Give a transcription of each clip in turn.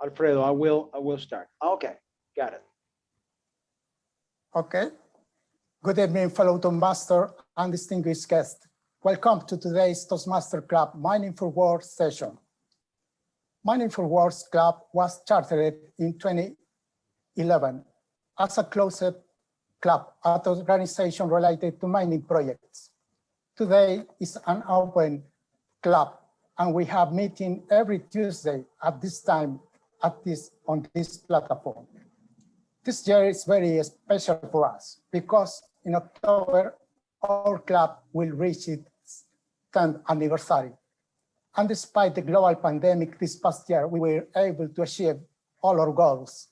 Alfredo, I will start. Okay, got it. Okay. Good evening, fellow Toastmaster and distinguished guests. Welcome to today's Toastmaster Club Mining for Words session. Mining for Words Club was chartered in 2011 as a closed club at organization related to mining projects. Today is an open club, and we have meeting every Tuesday at this time on this platform. This year is very special for us because in October, our club will reach its 10th anniversary. And despite the global pandemic this past year, we were able to achieve all our goals.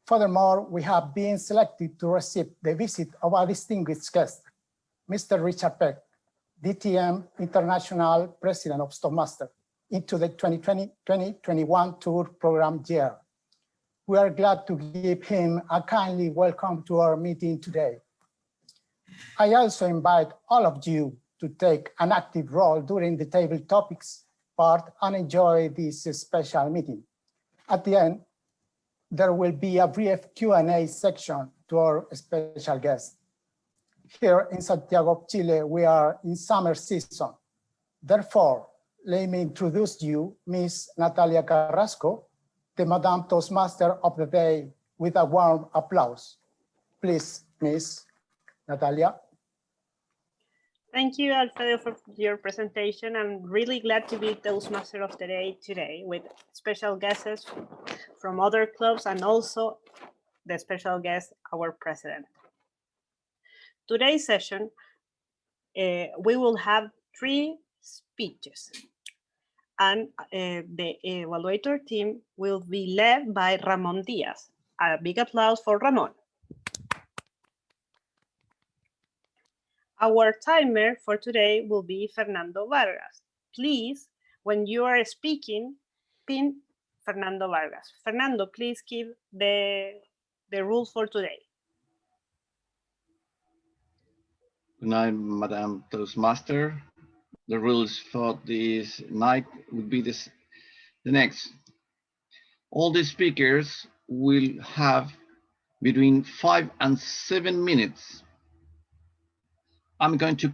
Furthermore, we have been selected to receive the visit of a distinguished guest, Mr. Richard Peck, DTM International President of Toastmasters, into the 2020-2021 tour program year. We are glad to give him a kindly welcome to our meeting today. I also invite all of you to take an active role during the table topics part and enjoy this special meeting. At the end, there will be a brief Q&A section to our special guest. Here in Santiago of Chile, we are in summer season. Therefore, let me introduce you, Ms. Natalia Carrasco, the Madame Toastmaster of the day, with a warm applause. Please, Ms. Natalia. Thank you, Alfredo, for your presentation. I'm really glad to be Toastmaster of the day today with special guests from other clubs and also the special guest, our president. Today's session, we will have 3 speeches. And the evaluator team will be led by Ramon Diaz. A big applause for Ramon. Our timer for today will be Fernando Vargas. Please, when you are speaking, pin Fernando Vargas. Fernando, please give the rules for today. Good night, Madam Toastmaster. The rules for this night would be the next. All the speakers will have between 5 and 7 minutes. I'm going to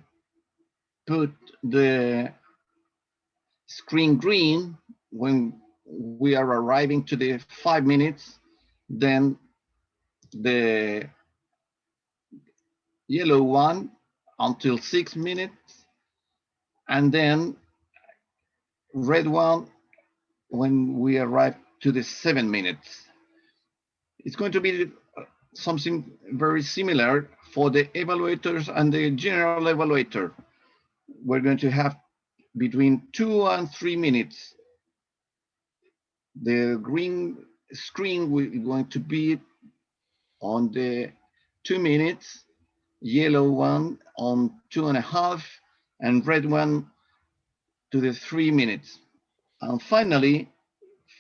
put the screen green when we are arriving to the 5 minutes, then the yellow one until 6 minutes, and then red one when we arrive to the 7 minutes. It's going to be something very similar for the evaluators and the general evaluator. We're going to have between 2 and 3 minutes. The green screen will going to be on the 2 minutes, yellow one on 2.5, and red one to the 3 minutes. And finally,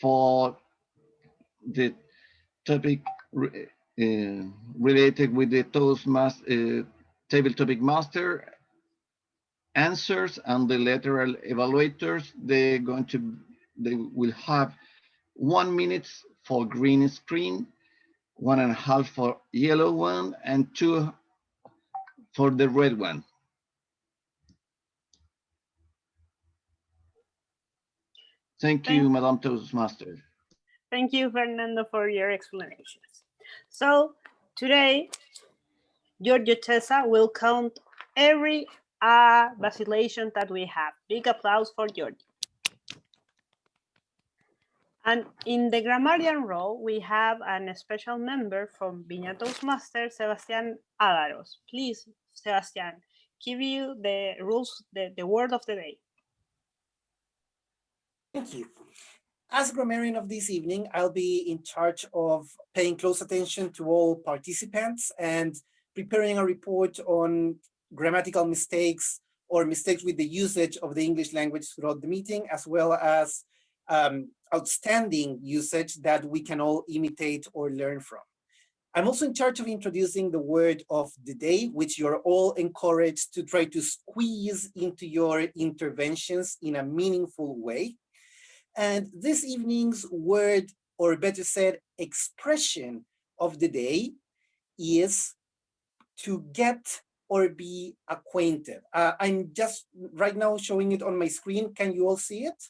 for the topic related with the Toastmaster table topic master answers and the lateral evaluators, they will have 1 minute for green screen, 1.5 for yellow one, and 2 for the red one. Thank you, Madam Toastmaster. Thank you, Fernando, for your explanations. So today, Giorgio Cesa will count every vacillation that we have. Big applause for Giorgio. And in the grammarian role, we have a special member from Viña Toastmaster, Sebastián Ádaros. Please, Sebastián, give you the rules, the word of the day. Thank you. As grammarian of this evening, I'll be in charge of paying close attention to all participants and preparing a report on grammatical mistakes or mistakes with the usage of the English language throughout the meeting, as well as outstanding usage that we can all imitate or learn from. I'm also in charge of introducing the word of the day, which you're all encouraged to try to squeeze into your interventions in a meaningful way. And this evening's word or better said, expression of the day is to get or be acquainted. I'm just right now showing it on my screen. Can you all see it?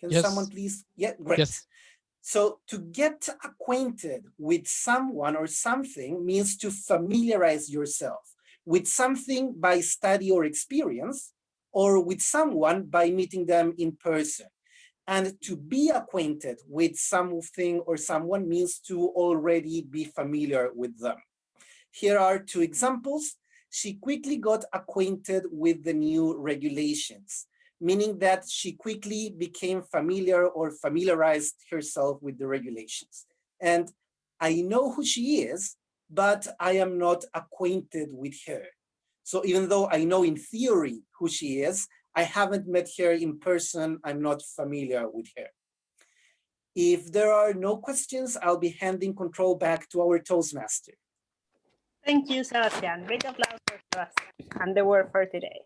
Can someone please? Yeah, great. Yes. So to get acquainted with someone or something means to familiarize yourself with something by study or experience, or with someone by meeting them in person. And to be acquainted with something or someone means to already be familiar with them. Here are two examples. She quickly got acquainted with the new regulations, meaning that she quickly became familiar or familiarized herself with the regulations. And I know who she is, but I am not acquainted with her. So even though I know in theory who she is, I haven't met her in person. I'm not familiar with her. If there are no questions, I'll be handing control back to our Toastmaster. Thank you, Sebastian. Big applause for Sebastian and the word for today.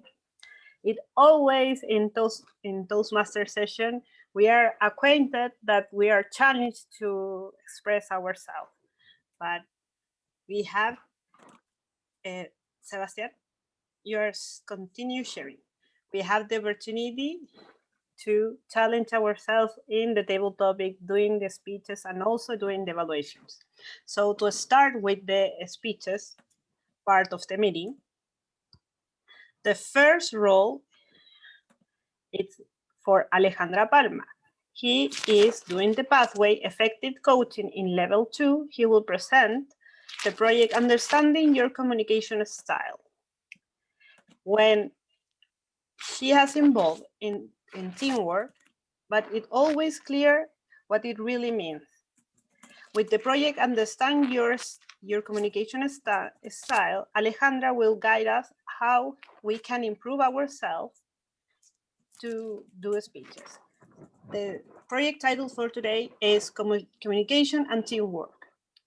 It always in Toastmaster session, we are acquainted that we are challenged to express ourselves. But we have, Sebastian, yours continue sharing. We have the opportunity to challenge ourselves in the table topic, doing the speeches and also doing the evaluations. So to start with the speeches part of the meeting, the first role it's for Alejandra Palma. He is doing the pathway effective coaching in level 2. He will present the project Understanding Your Communication Style. When she has involved in teamwork, but it's always clear what it really means. With the project Understand Your Communication Style, Alejandra will guide us how we can improve ourselves to do speeches. The project title for today is Communication and Teamwork.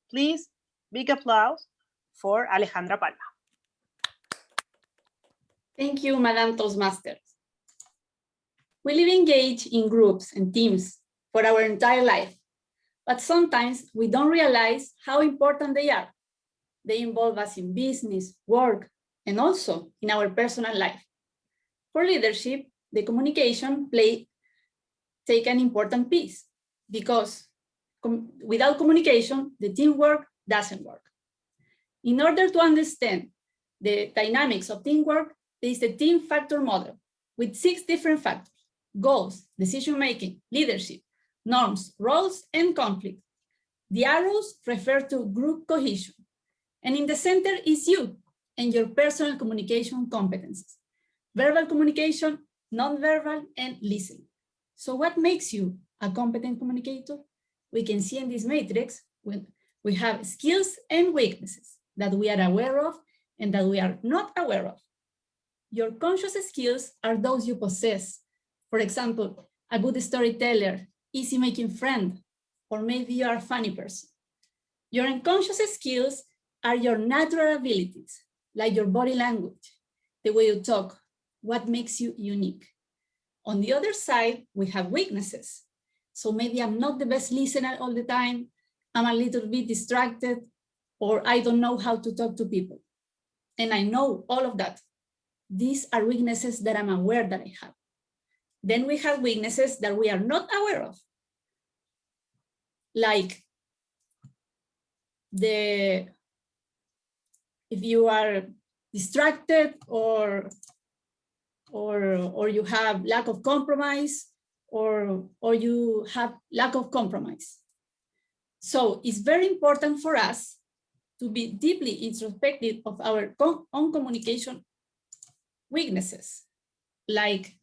Please, big applause for Alejandra Palma. Thank you, Madam Toastmasters. We live engaged in groups and teams for our entire life, but sometimes we don't realize how important they are. They involve us in business, work, and also in our personal life. For leadership, the communication take an important piece because without communication, the teamwork doesn't work. In order to understand the dynamics of teamwork, there is a team factor model with 6 different factors: goals, decision-making, leadership, norms, roles, and conflict. The arrows refer to group cohesion. And in the center is you and your personal communication competencies: verbal communication, nonverbal, and listening. So what makes you a competent communicator? We can see in this matrix when we have skills and weaknesses that we are aware of and that we are not aware of. Your conscious skills are those you possess. For example, a good storyteller, easy making friend, or maybe you are a funny person. Your unconscious skills are your natural abilities, like your body language, the way you talk, what makes you unique. On the other side, we have weaknesses. So maybe I'm not the best listener all the time, I'm a little bit distracted, or I don't know how to talk to people. And I know all of that. These are weaknesses that I'm aware that I have. Then we have weaknesses that we are not aware of. Like if you are distracted or you have lack of compromise or you have lack of compromise. So it's very important for us to be deeply introspective of our own communication weaknesses. Like,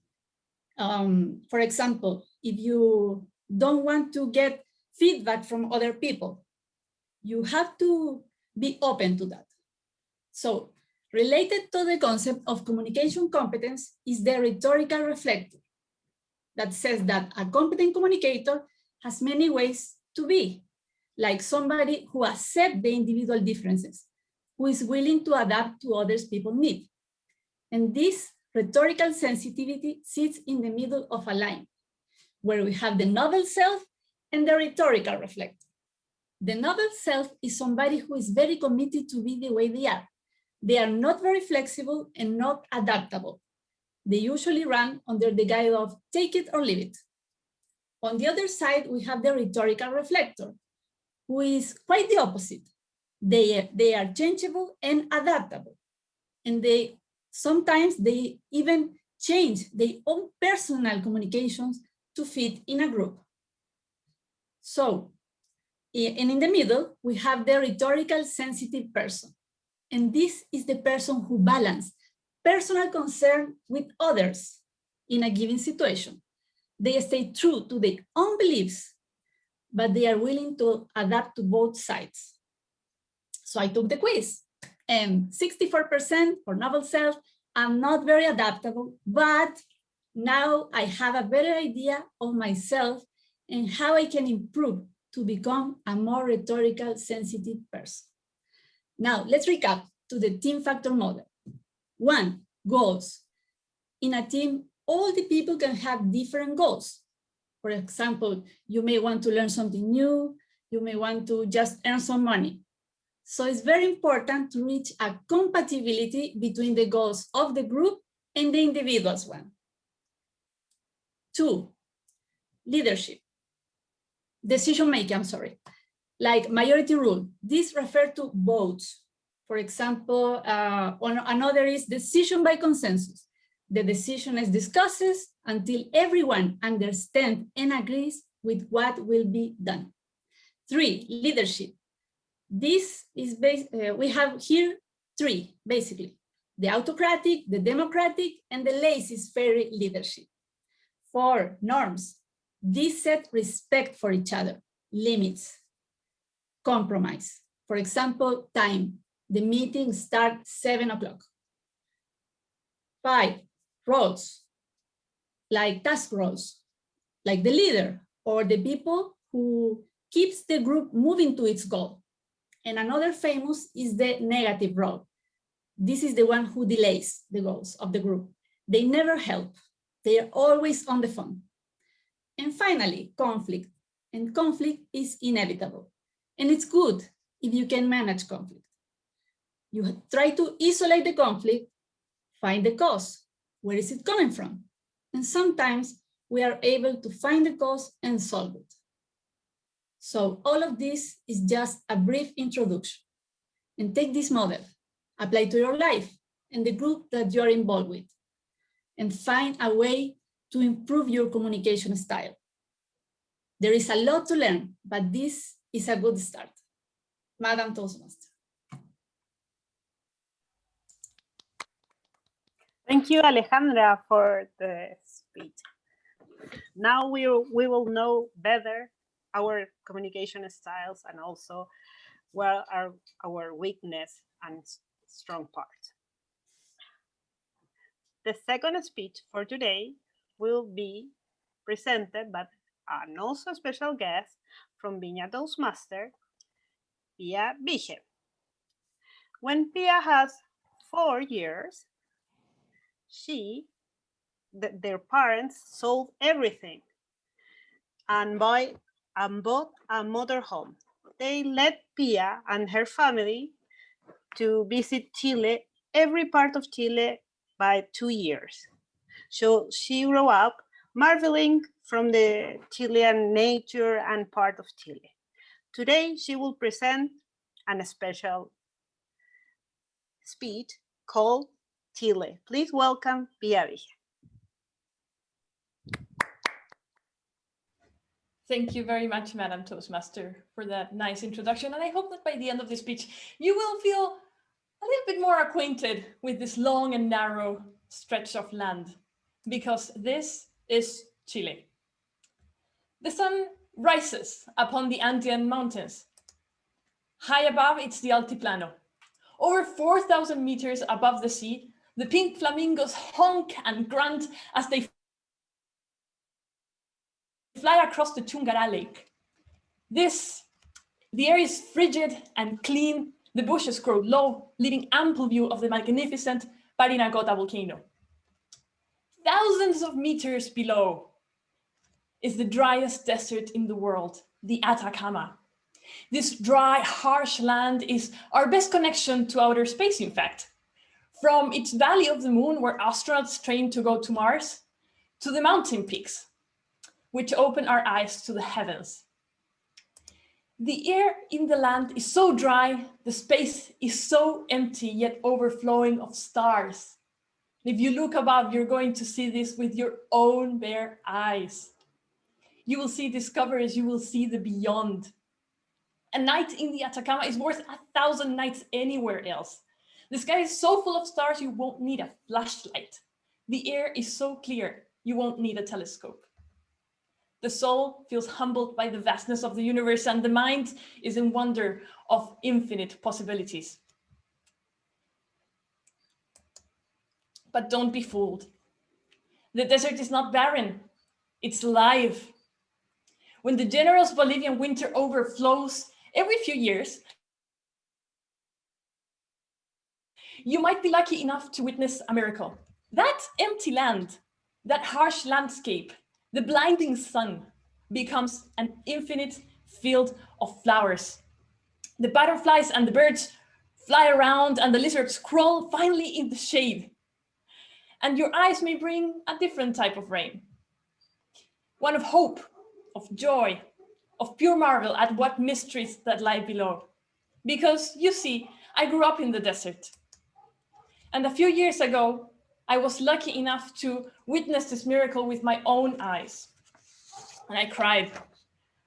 for example, if you don't want to get feedback from other people, you have to be open to that. So related to the concept of communication competence is the rhetorical reflection that says that a competent communicator has many ways to be, like somebody who accepts the individual differences, who is willing to adapt to others people's needs. And this rhetorical sensitivity sits in the middle of a line. where we have the novel self and the rhetorical reflector. The novel self is somebody who is very committed to be the way they are. They are not very flexible and not adaptable. They usually run under the guise of take it or leave it. On the other side, we have the rhetorical reflector, who is quite the opposite. They are changeable and adaptable. And sometimes they even change their own personal communications to fit in a group. So, and in the middle, we have the rhetorical sensitive person. And this is the person who balances personal concern with others in a given situation. They stay true to their own beliefs, but they are willing to adapt to both sides. So I took the quiz, and 64% for novel self. I'm not very adaptable, but now I have a better idea of myself and how I can improve to become a more rhetorical sensitive person. Now let's recap to the team factor model. 1, goals. In a team, all the people can have different goals. For example, you may want to learn something new, you may want to just earn some money. So it's very important to reach a compatibility between the goals of the group and the individual's one. 2, leadership. Decision-making, I'm sorry. Like majority rule, this refers to votes. For example, another is decision by consensus. The decision is discussed until everyone understands and agrees with what will be done. 3, leadership. This is we have here 3, basically. The autocratic, the democratic, and the laissez-faire leadership. 4, norms. These set respect for each other, limits, compromise. For example, time. The meeting starts 7 o'clock. 5, roles, like task roles, like the leader or the people who keeps the group moving to its goal. And another famous is the negative role. This is the one who delays the goals of the group. They never help. They are always on the phone. And finally, conflict. And conflict is inevitable. And it's good if you can manage conflict. You try to isolate the conflict, find the cause. Where is it coming from? And sometimes we are able to find the cause and solve it. So all of this is just a brief introduction. And take this model, apply to your life and the group that you're involved with, and find a way to improve your communication style. There is a lot to learn, but this is a good start. Madam Toastmaster. Thank you, Alejandra, for the speech. Now we will know better our communication styles and also what are our weakness and strong parts. The second speech for today will be presented by an also special guest from Viña Toastmaster, Pia Vige. When Pia has 4 years, their parents sold everything and bought a motorhome. They led Pia and her family to visit Chile, every part of Chile, by 2 years. So she grew up marveling from the Chilean nature and part of Chile. Today, she will present a special speech called Chile. Please welcome Pia Vige. Thank you very much, Madam Toastmaster, for that nice introduction. And I hope that by the end of the speech, you will feel a little bit more acquainted with this long and narrow stretch of land, because this is Chile. The sun rises upon the Andean mountains. High above, it's the Altiplano. Over 4,000 meters above the sea, the pink flamingos honk and grunt as they fly across the Chungara Lake. The air is frigid and clean. The bushes grow low, leaving ample view of the magnificent Parinacota volcano. Thousands of meters below, is the driest desert in the world, the Atacama. This dry, harsh land is our best connection to outer space, in fact. From its Valley of the Moon, where astronauts train to go to Mars, to the mountain peaks, which open our eyes to the heavens. The air in the land is so dry, the space is so empty, yet overflowing of stars. If you look above, you're going to see this with your own bare eyes. You will see discoveries, you will see the beyond. A night in the Atacama is worth 1,000 nights anywhere else. The sky is so full of stars, you won't need a flashlight. The air is so clear, you won't need a telescope. The soul feels humbled by the vastness of the universe, and the mind is in wonder of infinite possibilities. But don't be fooled. The desert is not barren, it's alive. When the generous Bolivian winter overflows every few years, you might be lucky enough to witness a miracle. That empty land, that harsh landscape, the blinding sun becomes an infinite field of flowers. The butterflies and the birds fly around, and the lizards crawl finally in the shade. And your eyes may bring a different type of rain. One of hope, of joy, of pure marvel at what mysteries that lie below. Because you see, I grew up in the desert. And a few years ago, I was lucky enough to witness this miracle with my own eyes. And I cried.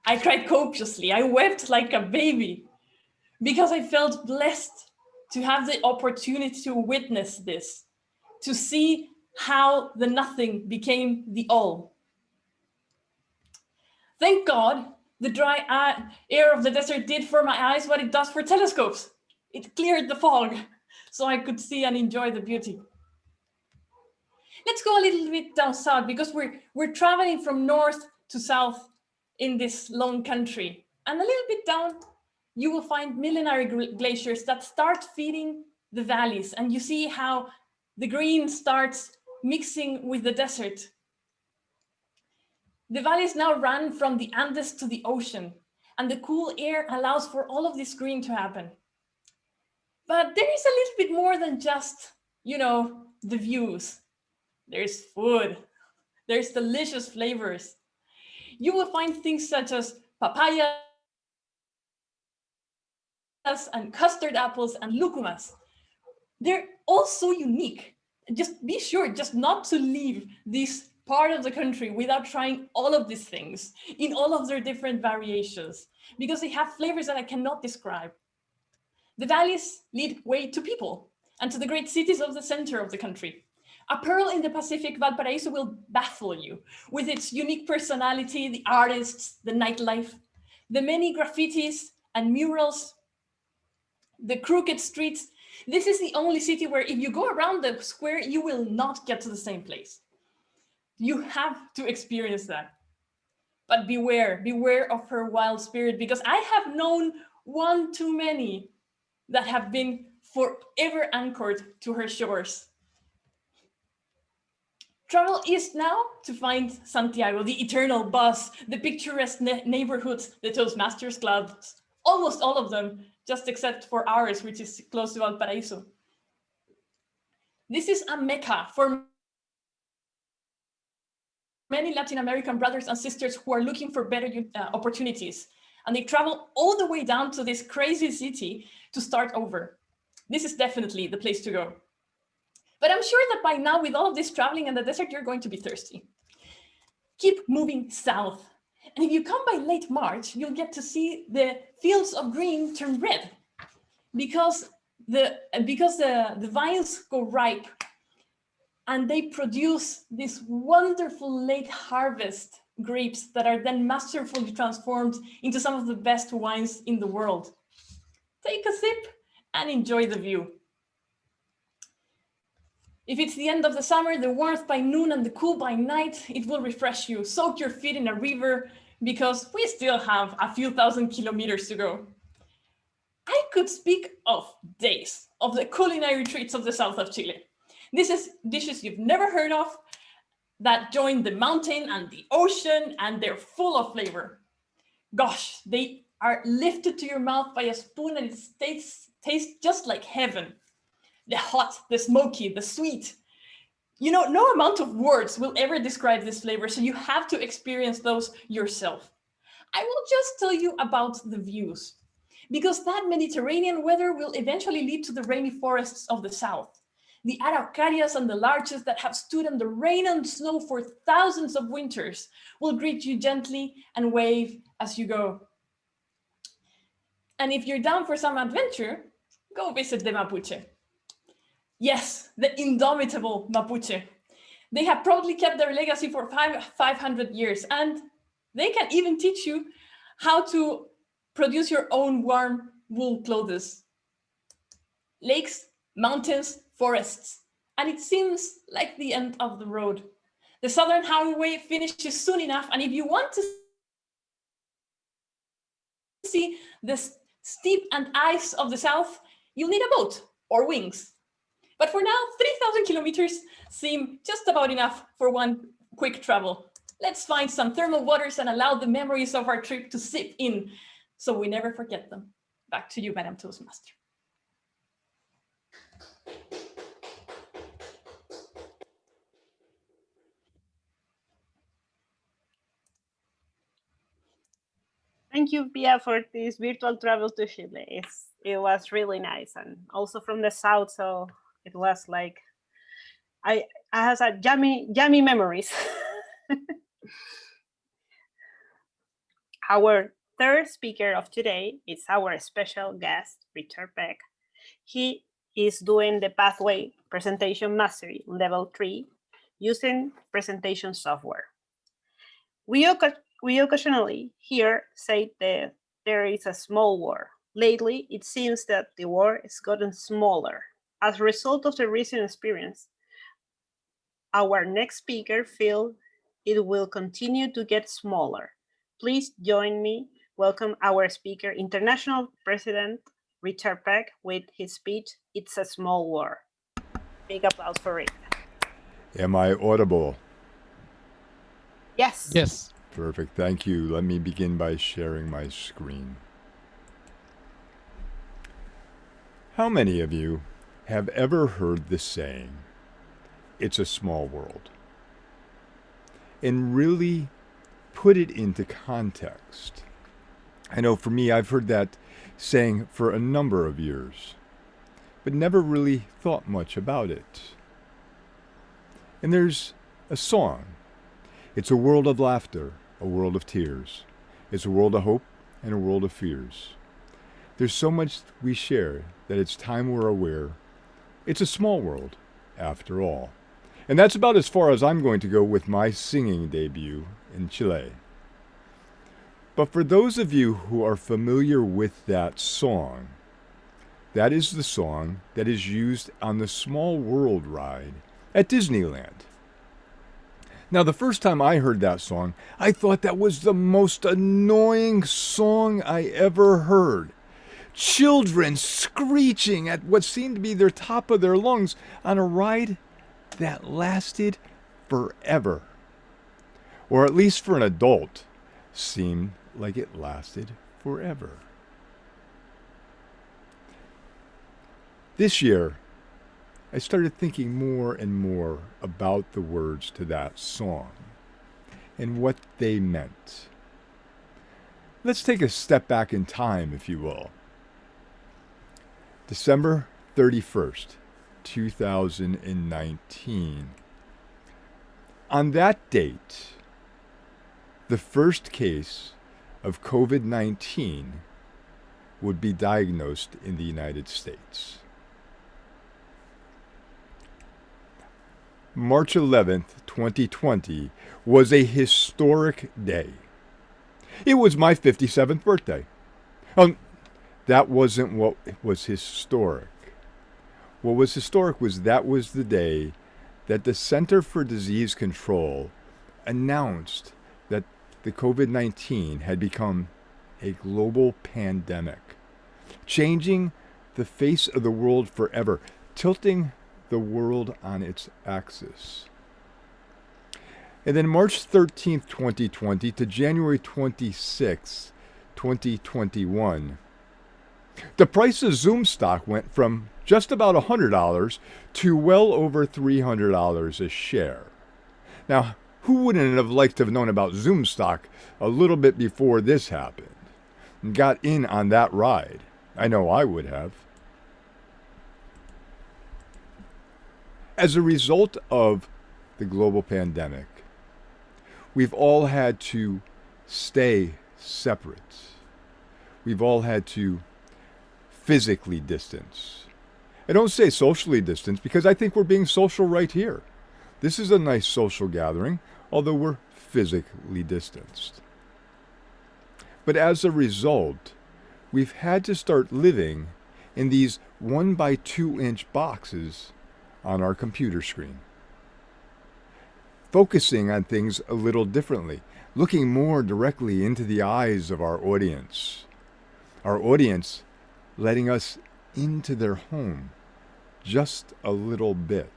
I cried copiously. I wept like a baby because I felt blessed to have the opportunity to witness this, to see how the nothing became the all. Thank God, the dry air of the desert did for my eyes what it does for telescopes. It cleared the fog so I could see and enjoy the beauty. Let's go a little bit down south because we're traveling from north to south in this long country. And a little bit down, you will find millenary glaciers that start feeding the valleys. And you see how the green starts mixing with the desert. The valleys now run from the Andes to the ocean, and the cool air allows for all of this green to happen. But there is a little bit more than just, the views. There's food. There's delicious flavors. You will find things such as papayas and custard apples and lucumos. They're all so unique. Just be sure just not to leave this part of the country without trying all of these things in all of their different variations, because they have flavors that I cannot describe. The valleys lead way to people and to the great cities of the center of the country. A pearl in the Pacific, Valparaiso, will baffle you with its unique personality, the artists, the nightlife, the many graffitis and murals, the crooked streets. This is the only city where if you go around the square, you will not get to the same place. You have to experience that. But beware of her wild spirit, because I have known one too many that have been forever anchored to her shores. Travel east now to find Santiago, the eternal buzz, the picturesque neighborhoods, the Toastmasters clubs, almost all of them, just except for ours, which is close to Valparaiso. This is a mecca for many Latin American brothers and sisters who are looking for better opportunities. And they travel all the way down to this crazy city to start over. This is definitely the place to go. But I'm sure that by now, with all of this traveling in the desert, you're going to be thirsty. Keep moving south. And if you come by late March, you'll get to see the fields of green turn red because the vines go ripe and they produce this wonderful late harvest grapes that are then masterfully transformed into some of the best wines in the world. Take a sip and enjoy the view. If it's the end of the summer, the warmth by noon and the cool by night, it will refresh you. Soak your feet in a river because we still have a few thousand kilometers to go. I could speak of days of the culinary treats of the south of Chile. This is dishes you've never heard of, that join the mountain and the ocean, and they're full of flavor. Gosh, they are lifted to your mouth by a spoon and it tastes just like heaven. The hot, the smoky, the sweet. You know, no amount of words will ever describe this flavor, so you have to experience those yourself. I will just tell you about the views, because that Mediterranean weather will eventually lead to the rainy forests of the south. The araucarias and the larches that have stood in the rain and snow for thousands of winters will greet you gently and wave as you go. And if you're down for some adventure, go visit the Mapuche. Yes, the indomitable Mapuche. They have proudly kept their legacy for 500 years, and they can even teach you how to produce your own warm wool clothes. Lakes, mountains, forests, and it seems like the end of the road. The Southern Highway finishes soon enough, and if you want to see the steep and ice of the South, you'll need a boat or wings. But for now, 3,000 kilometers seem just about enough for one quick travel. Let's find some thermal waters and allow the memories of our trip to sip in so we never forget them. Back to you, Madam Toastmaster. Thank you, Pia, for this virtual travel to Chile. It was really nice, and also from the south, so it was like I had a yummy memories. Our third speaker of today is our special guest, Richard Peck. He is doing the Pathway Presentation Mastery Level 3 using presentation software. We occasionally hear say that there is a small war. Lately, it seems that the war has gotten smaller. As a result of the recent experience, our next speaker feels it will continue to get smaller. Please join me. Welcome our speaker, International President Richard Peck, with his speech, It's a Small War. Big applause for it. Am I audible? Yes. Yes. Perfect, thank you. Let me begin by sharing my screen. How many of you have ever heard the saying, it's a small world? And really put it into context. I know for me, I've heard that saying for a number of years, but never really thought much about it. And there's a song. It's a world of laughter, a world of tears. It's a world of hope and a world of fears. There's so much we share that it's time we're aware it's a small world, after all. And that's about as far as I'm going to go with my singing debut in Chile. But for those of you who are familiar with that song, that is the song that is used on the Small World ride at Disneyland. Now, the first time I heard that song, I thought that was the most annoying song I ever heard. Children screeching at what seemed to be the top of their lungs on a ride that lasted forever. Or at least for an adult, seemed like it lasted forever. This year, I started thinking more and more about the words to that song and what they meant. Let's take a step back in time, if you will. December 31st, 2019. On that date, the first case of COVID-19 would be diagnosed in the United States. March 11th, 2020 was a historic day. It was my 57th birthday. That wasn't what was historic. What was historic was that was the day that the Center for Disease Control announced that the COVID-19 had become a global pandemic, changing the face of the world forever, tilting the world on its axis. And then March 13th, 2020 to January 26th, 2021, the price of Zoom stock went from just about $100 to well over $300 a share. Now, who wouldn't have liked to have known about Zoom stock a little bit before this happened and got in on that ride? I know I would have. As a result of the global pandemic, we've all had to stay separate. We've all had to physically distance. I don't say socially distance because I think we're being social right here. This is a nice social gathering, although we're physically distanced. But as a result, we've had to start living in these 1 by 2 inch boxes on our computer screen. Focusing on things a little differently, looking more directly into the eyes of our audience. Our audience letting us into their home just a little bit.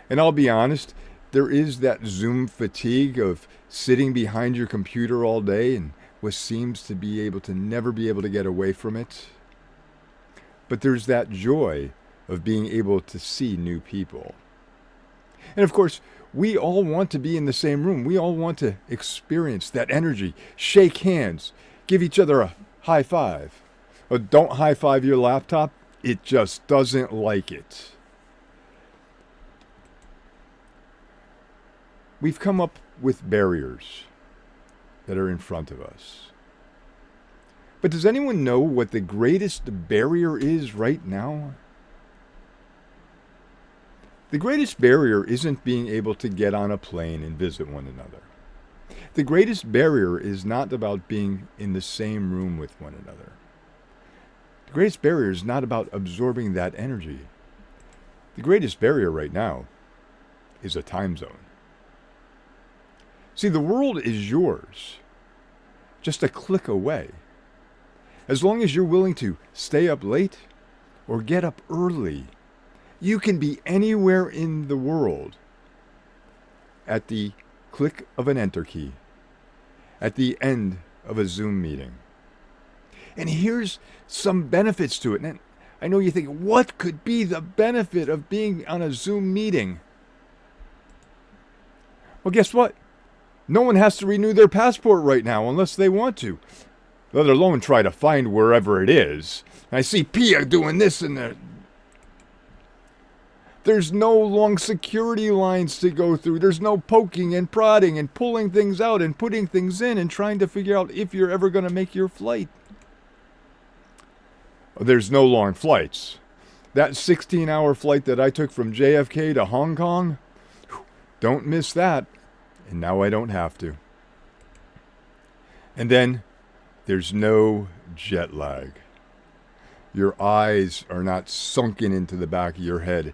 And I'll be honest, there is that Zoom fatigue of sitting behind your computer all day and what seems to be able to never be able to get away from it. But there's that joy of being able to see new people. And of course, we all want to be in the same room. We all want to experience that energy, shake hands, give each other a high five. Oh, don't high five your laptop. It just doesn't like it. We've come up with barriers that are in front of us. But does anyone know what the greatest barrier is right now? The greatest barrier isn't being able to get on a plane and visit one another. The greatest barrier is not about being in the same room with one another. The greatest barrier is not about absorbing that energy. The greatest barrier right now is a time zone. See, the world is yours, just a click away. As long as you're willing to stay up late or get up early, you can be anywhere in the world at the click of an enter key, at the end of a Zoom meeting. And here's some benefits to it. And I know you think, what could be the benefit of being on a Zoom meeting? Well, guess what? No one has to renew their passport right now unless they want to, let alone try to find wherever it is. And I see Pia doing this and that. There's no long security lines to go through. There's no poking and prodding and pulling things out and putting things in and trying to figure out if you're ever going to make your flight. There's no long flights. That 16-hour flight that I took from JFK to Hong Kong, don't miss that. And now I don't have to. And then there's no jet lag. Your eyes are not sunken into the back of your head,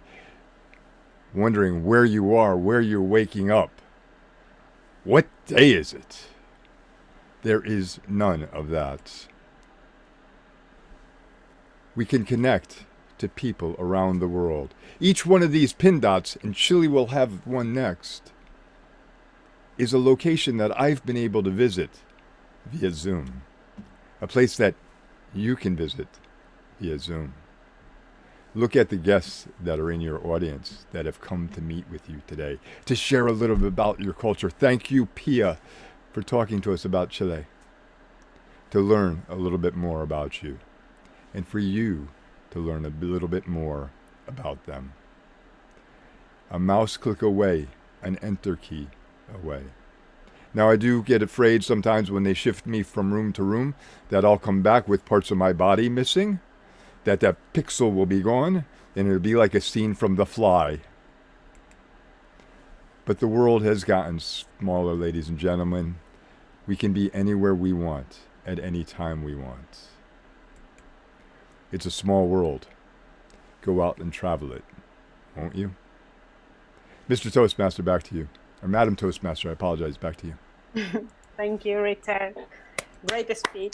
wondering where you are, where you're waking up. What day is it? There is none of that. We can connect to people around the world. Each one of these pin dots, and Chile will have one next, is a location that I've been able to visit via Zoom. A place that you can visit via Zoom. Look at the guests that are in your audience that have come to meet with you today, to share a little bit about your culture. Thank you, Pia, for talking to us about Chile, to learn a little bit more about you, and for you to learn a little bit more about them. A mouse click away, an enter key away. Now, I do get afraid sometimes when they shift me from room to room that I'll come back with parts of my body missing, that pixel will be gone, and it'll be like a scene from The Fly. But the world has gotten smaller, ladies and gentlemen. We can be anywhere we want, at any time we want. It's a small world. Go out and travel it, won't you? Mr. Toastmaster, back to you. Or Madam Toastmaster, I apologize, back to you. Thank you, Richard. Great speech.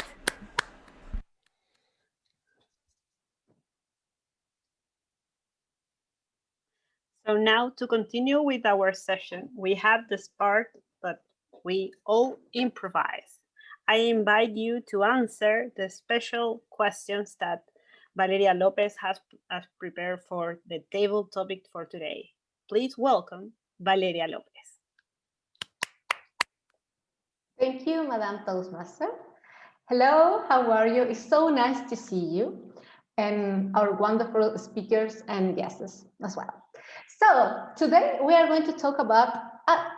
So now to continue with our session, we have this part, but we all improvise. I invite you to answer the special questions that Valeria Lopez has prepared for the table topic for today. Please welcome Valeria Lopez. Thank you, Madam Toastmaster. Hello, how are you? It's so nice to see you and our wonderful speakers and guests as well. So today we are going to talk about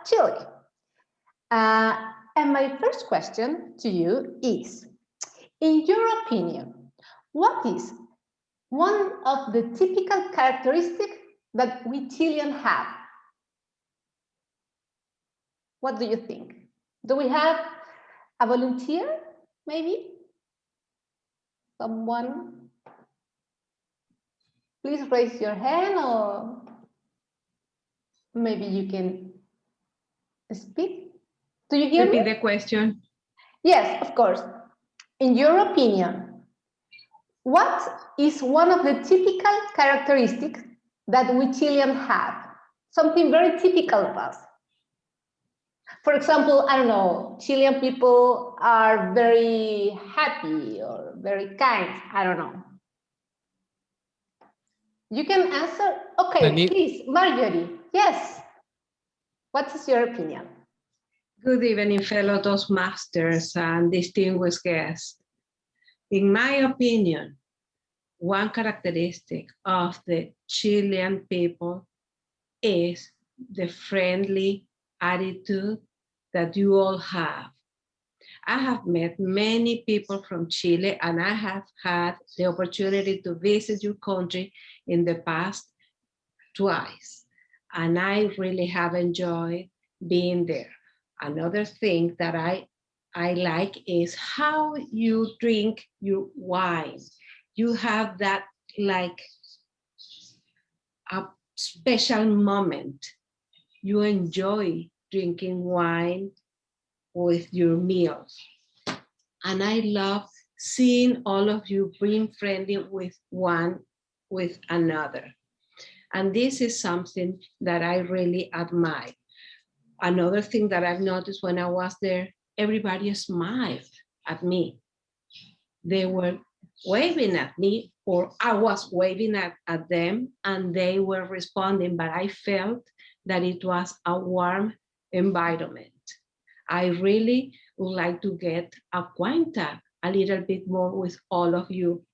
Chile. And my first question to you is, in your opinion, what is one of the typical characteristics that we Chileans have? What do you think? Do we have a volunteer, maybe? Someone? Please raise your hand, or maybe you can speak. Do you hear me? Repeat the question. Yes, of course. In your opinion, what is one of the typical characteristics that we Chileans have? Something very typical of us. For example, I don't know, Chilean people are very happy or very kind. I don't know. You can answer. Okay, please, Maryori. Yes. What is your opinion? Good evening, fellow Toastmasters and distinguished guests. In my opinion, one characteristic of the Chilean people is the friendly attitude that you all have. I have met many people from Chile, and I have had the opportunity to visit your country in the past twice, and I really have enjoyed being there. Another thing that I like is how you drink your wine. You have that like a special moment. You enjoy drinking wine with your meals. And I love seeing all of you being friendly with one with another. And this is something that I really admire. Another thing that I've noticed when I was there, everybody smiled at me. They were waving at me, or I was waving at them, and they were responding, but I felt that it was a warm environment. I really would like to get acquainted a little bit more with all of you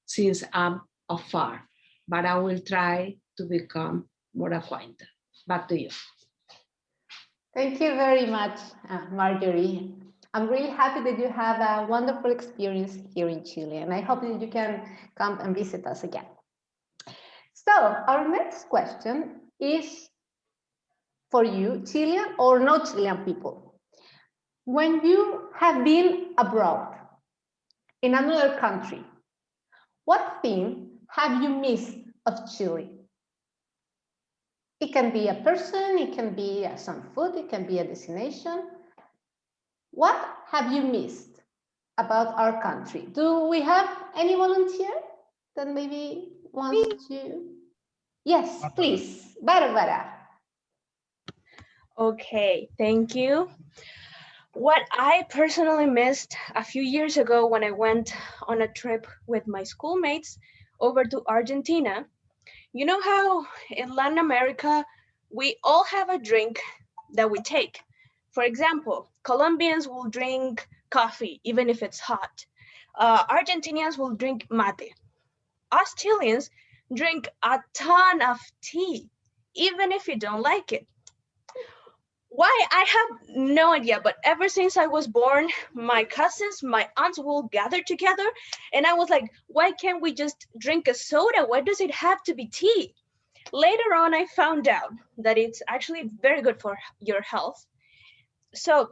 since I'm afar, but I will try to become more acquainted. Back to you. Thank you very much, Maryori. I'm really happy that you have a wonderful experience here in Chile, and I hope that you can come and visit us again. So our next question is for you, Chilean or not Chilean people. When you have been abroad in another country, what thing have you missed of Chile? It can be a person, it can be some food, it can be a destination. What have you missed about our country? Do we have any volunteer that maybe wants to? Yes, please, Barbara. Okay, thank you. What I personally missed a few years ago when I went on a trip with my schoolmates over to Argentina, you know how in Latin America, we all have a drink that we take. For example, Colombians will drink coffee, even if it's hot. Argentinians will drink mate. Us Chileans drink a ton of tea, even if you don't like it. Why? I have no idea, but ever since I was born, my cousins, my aunts will gather together, and I was like, why can't we just drink a soda? Why does it have to be tea? Later on, I found out that it's actually very good for your health. So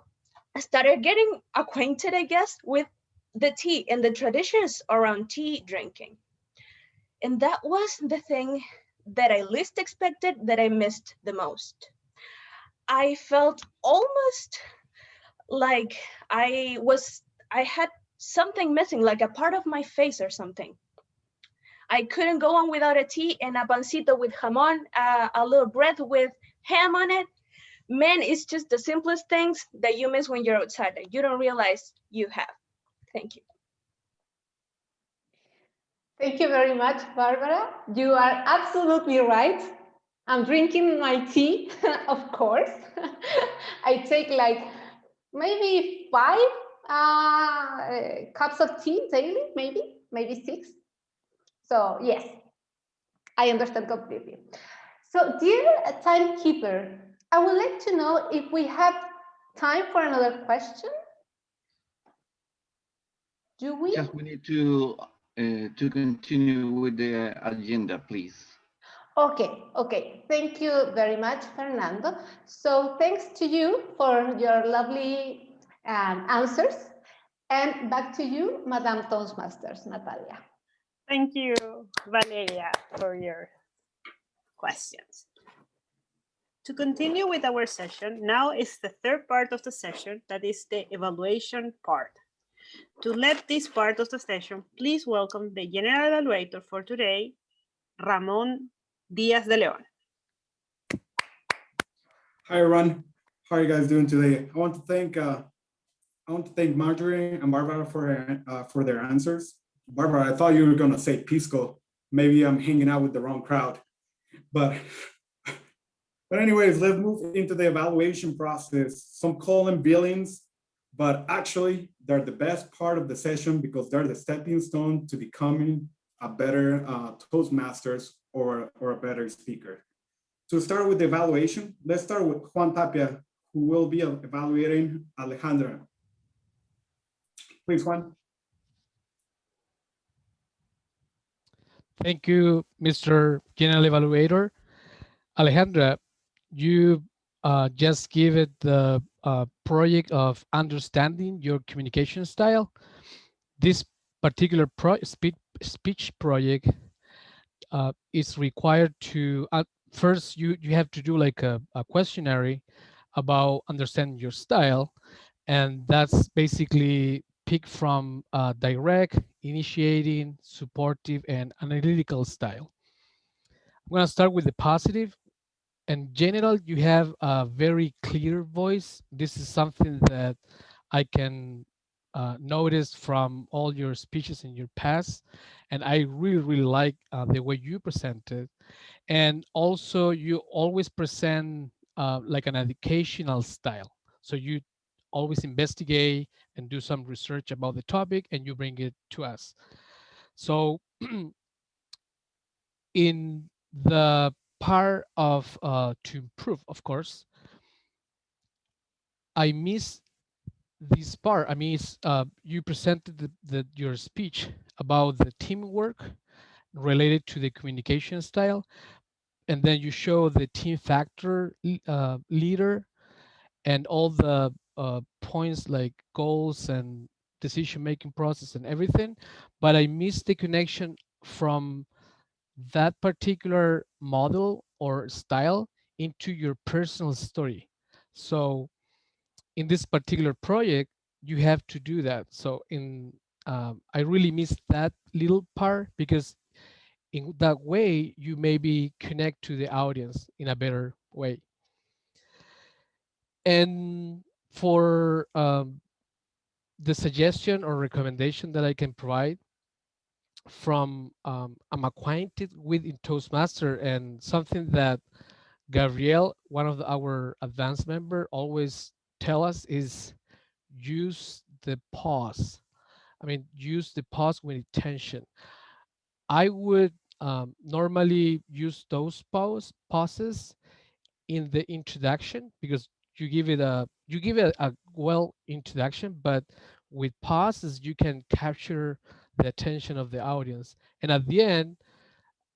I started getting acquainted, I guess, with the tea and the traditions around tea drinking. And that was the thing that I least expected, that I missed the most. I felt almost like I had something missing, like a part of my face or something. I couldn't go on without a tea and a pancito with jamón, a little bread with ham on it. Man, it's just the simplest things that you miss when you're outside that you don't realize you have. Thank you. Thank you very much, Barbara. You are absolutely right. I'm drinking my tea, of course. I take like maybe 5 cups of tea daily, maybe 6. So yes, I understand completely. So dear timekeeper, I would like to know if we have time for another question. Do we? Yes, we need to continue with the agenda, please. Okay. Thank you very much, Fernando. So thanks to you for your lovely answers. And back to you, Madame Toastmasters, Natalia. Thank you, Valeria, for your questions. To continue with our session, now is the third part of the session, that is the evaluation part. To lead this part of the session, please welcome the General Evaluator for today, Ramon Diaz de Leon. Hi everyone, how are you guys doing today? I want to thank Marjorie and Barbara for their answers. Barbara, I thought you were gonna say Pisco. Maybe I'm hanging out with the wrong crowd, but anyways, let's move into the evaluation process. Some call them billings, but actually they're the best part of the session because they're the stepping stone to becoming a better Toastmasters or a better speaker. To start with the evaluation, let's start with Juan Tapia, who will be evaluating Alejandra. Please, Juan. Thank you, Mr. General Evaluator. Alejandra, you just gave it the project of understanding your communication style. This particular speech project is required to, first you have to do like a questionnaire about understanding your style. And that's basically picked from direct, initiating, supportive, and analytical style. I'm gonna start with the positive. In general, you have a very clear voice. This is something that I can notice from all your speeches in your past. And I really like the way you presented. And also you always present like an educational style. So you always investigate and do some research about the topic and you bring it to us. So in the part of to improve, of course, I miss this part. I mean, you presented your speech about the teamwork related to the communication style, and then you show the team factor leader and all the points like goals and decision-making process and everything, but I missed the connection from that particular model or style into your personal story. So in this particular project, you have to do that. So I really missed that little part because in that way, you maybe connect to the audience in a better way. And for the suggestion or recommendation that I can provide from I'm acquainted with in Toastmaster, and something that Gabriel, one of our advanced member, always tell us is use the pause. I mean, use the pause with intention. I would normally use those pauses in the introduction because you give it a well introduction, but with pauses you can capture the attention of the audience. And at the end,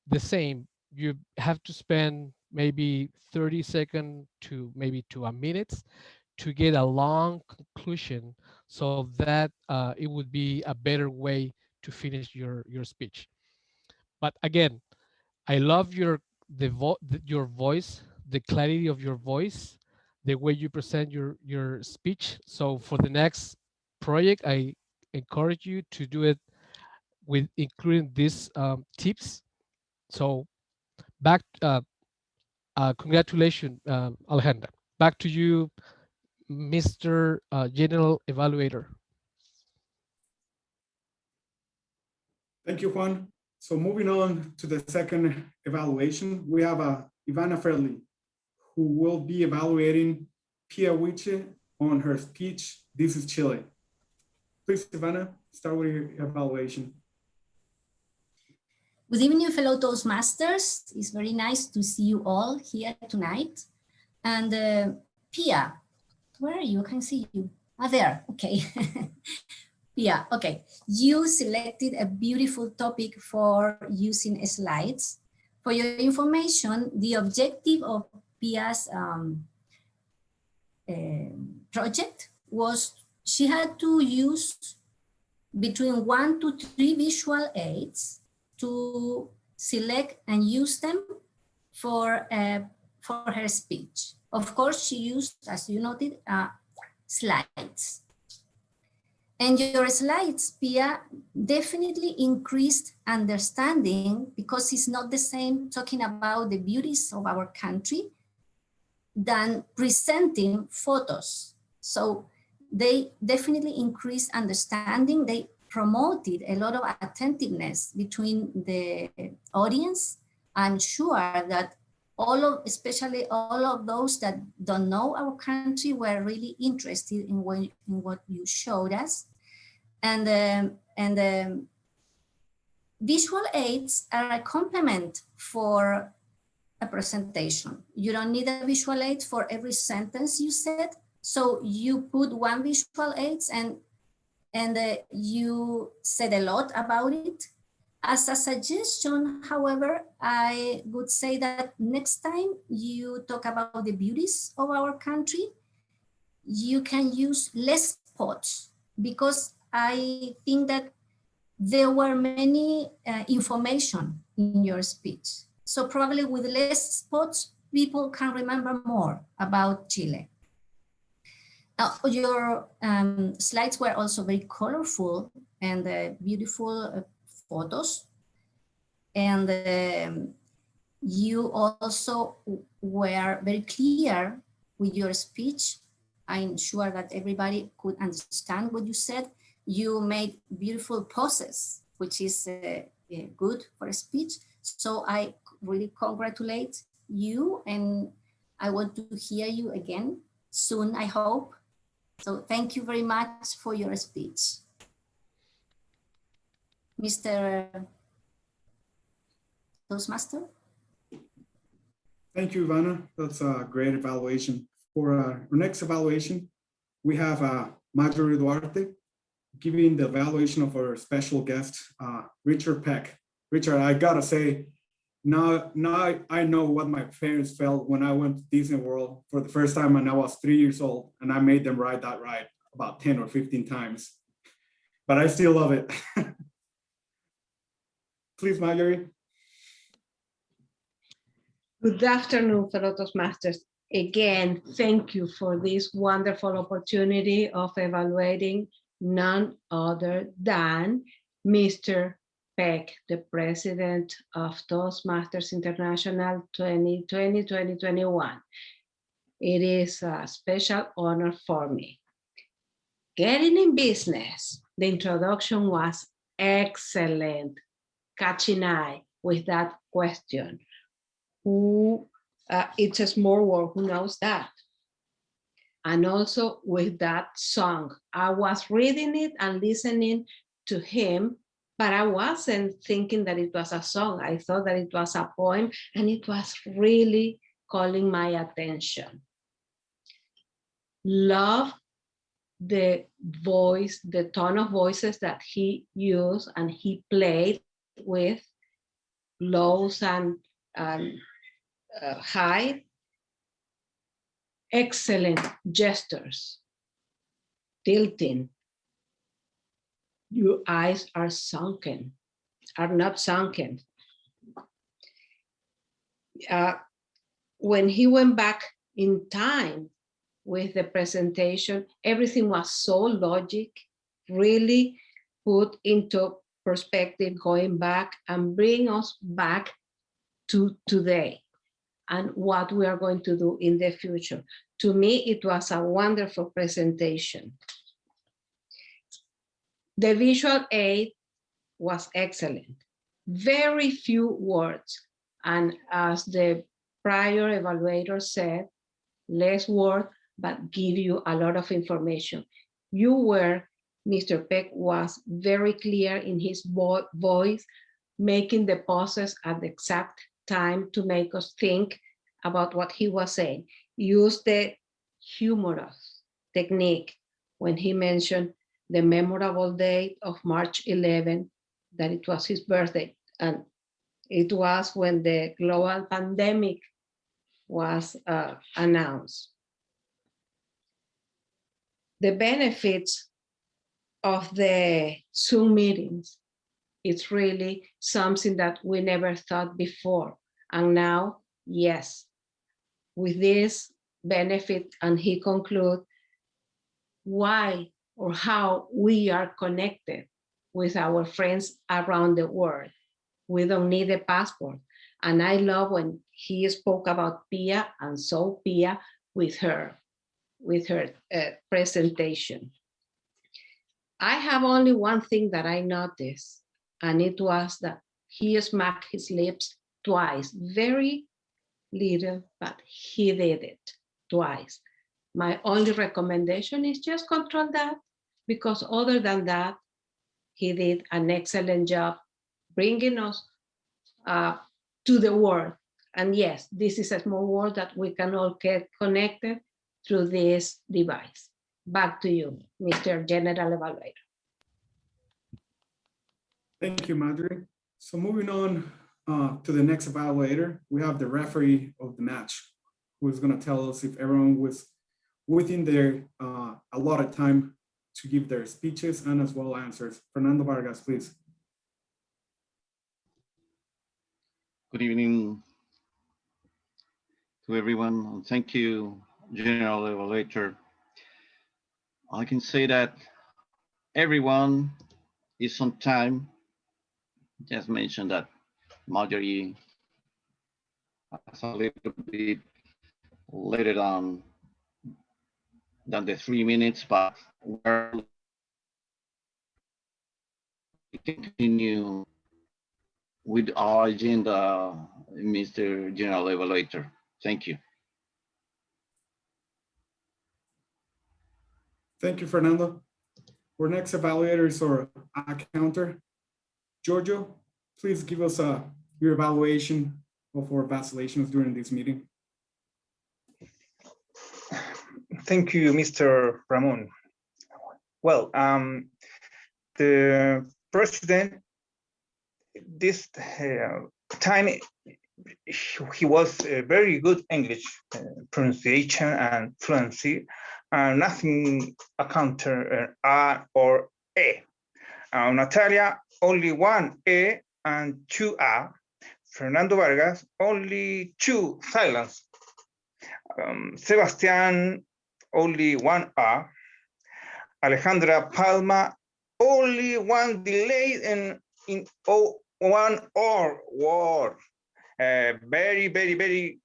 the same, you have to spend maybe 30 seconds to maybe to a minute to get a long conclusion, so that it would be a better way to finish your speech. But again, I love your voice, the clarity of your voice, the way you present your speech. So for the next project, I encourage you to do it with including these tips. So back, congratulations, Alejandra. Back to you, Mr. General Evaluator. Thank you, Juan. So moving on to the second evaluation, we have Ivana Fairley, who will be evaluating Pia Wiche on her speech, This is Chile. Please, Ivana, start with your evaluation. Good evening, fellow Toastmasters. It's very nice to see you all here tonight. And Pia, where are you? I can see you. Ah, there, okay. Pia, okay. You selected a beautiful topic for using slides. For your information, the objective of Pia's project was she had to use between 1 to 3 visual aids to select and use them for her speech. Of course, she used, as you noted, slides. And your slides, Pia, definitely increased understanding, because it's not the same talking about the beauties of our country than presenting photos. So they definitely increased understanding. They promoted a lot of attentiveness between the audience. I'm sure that especially all of those that don't know our country were really interested in what you showed us. And visual aids are a complement for a presentation. You don't need a visual aid for every sentence you said. So you put one visual aids and you said a lot about it. As a suggestion, however, I would say that next time you talk about the beauties of our country, you can use less spots, because I think that there were many information in your speech. So probably with less spots, people can remember more about Chile. Your slides were also very colorful and beautiful photos. And you also were very clear with your speech. I'm sure that everybody could understand what you said. You made beautiful poses, which is good for a speech. So I really congratulate you, and I want to hear you again soon, I hope. So thank you very much for your speech. Mr. Toastmaster? Thank you, Ivana. That's a great evaluation. For our next evaluation, we have Maryori Duarte giving the evaluation of our special guest, Richard Peck. Richard, I gotta say, now I know what my parents felt when I went to Disney World for the first time when I was 3 years old, and I made them ride that ride about 10 or 15 times, but I still love it. Please, Maryori. Good afternoon, fellow Toastmasters. Again, thank you for this wonderful opportunity of evaluating none other than Mr. Peck, the President of Toastmasters International 2020-2021. It is a special honor for me. Getting in business, the introduction was excellent, catching eye with that question. Who, it's a small world, who knows that? And also with that song, I was reading it and listening to him, but I wasn't thinking that it was a song. I thought that it was a poem, and it was really calling my attention. Love the voice, the tone of voices that he used and he played with, lows and high. Excellent gestures, tilting. Your eyes are sunken, are not sunken. When he went back in time with the presentation, everything was so logic, really put into perspective, going back and bring us back to today and what we are going to do in the future. To me, it was a wonderful presentation. The visual aid was excellent. Very few words. And as the prior evaluator said, less words, but give you a lot of information. Mr. Peck was very clear in his voice, making the pauses at the exact time to make us think about what he was saying. Use the humorous technique when he mentioned the memorable date of March 11, that it was his birthday. And it was when the global pandemic was announced. The benefits of the Zoom meetings, it's really something that we never thought before. And now, yes, with this benefit, and he concludes why or how we are connected with our friends around the world. We don't need a passport. And I love when he spoke about Pia, and so Pia with her presentation. I have only one thing that I noticed, and it was that he smacked his lips twice. Very little, but he did it twice. My only recommendation is just control that, because other than that, he did an excellent job bringing us to the world. And yes, this is a small world that we can all get connected through this device. Back to you, Mr. General Evaluator. Thank you, Maryori. So moving on to the next evaluator, we have the referee of the match, who is going to tell us if everyone was within their allotted time to give their speeches and as well answers. Fernando Vargas, please. Good evening to everyone. Thank you, General Evaluator. I can say that everyone is on time. Just mentioned that Maryori has a little bit later on than the 3 minutes, but we're continue with our agenda, Mr. General Evaluator. Thank you. Thank you, Fernando. Our next evaluator is our counter. Giorgio, please give us your evaluation of our vacillations during this meeting. Thank you, Mr. Ramon. Well, the president, this time, he was very good English pronunciation and fluency, and nothing a counter A or E. Natalia, only one E and two A. Fernando Vargas, only two silence. Sebastián, only one A. Alejandra Palma, only one delay in one or word. Very, very, very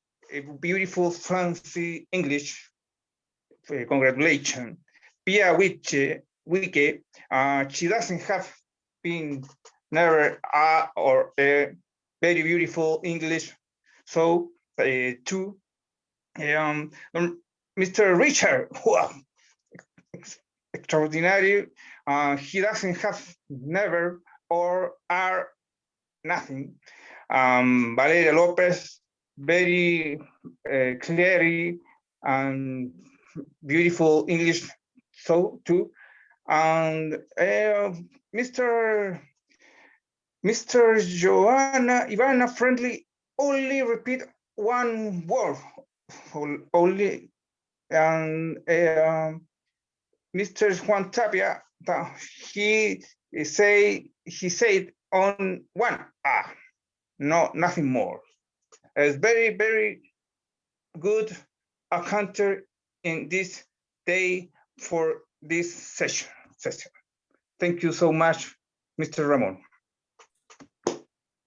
beautiful, fancy English. Congratulations. Pia Wike, she doesn't have been never A or A, very beautiful English. So, two. Mr. Richard, wow, extraordinary. He doesn't have never or are nothing. Valeria Lopez, very clearly and beautiful English, so too. And Mr. Joanna Ivana Friendly only repeat one word only, and Mr. Juan Tapia, he said on one no, nothing more. It's very, very good counter in this day for this session. Thank you so much, Mr. Ramon.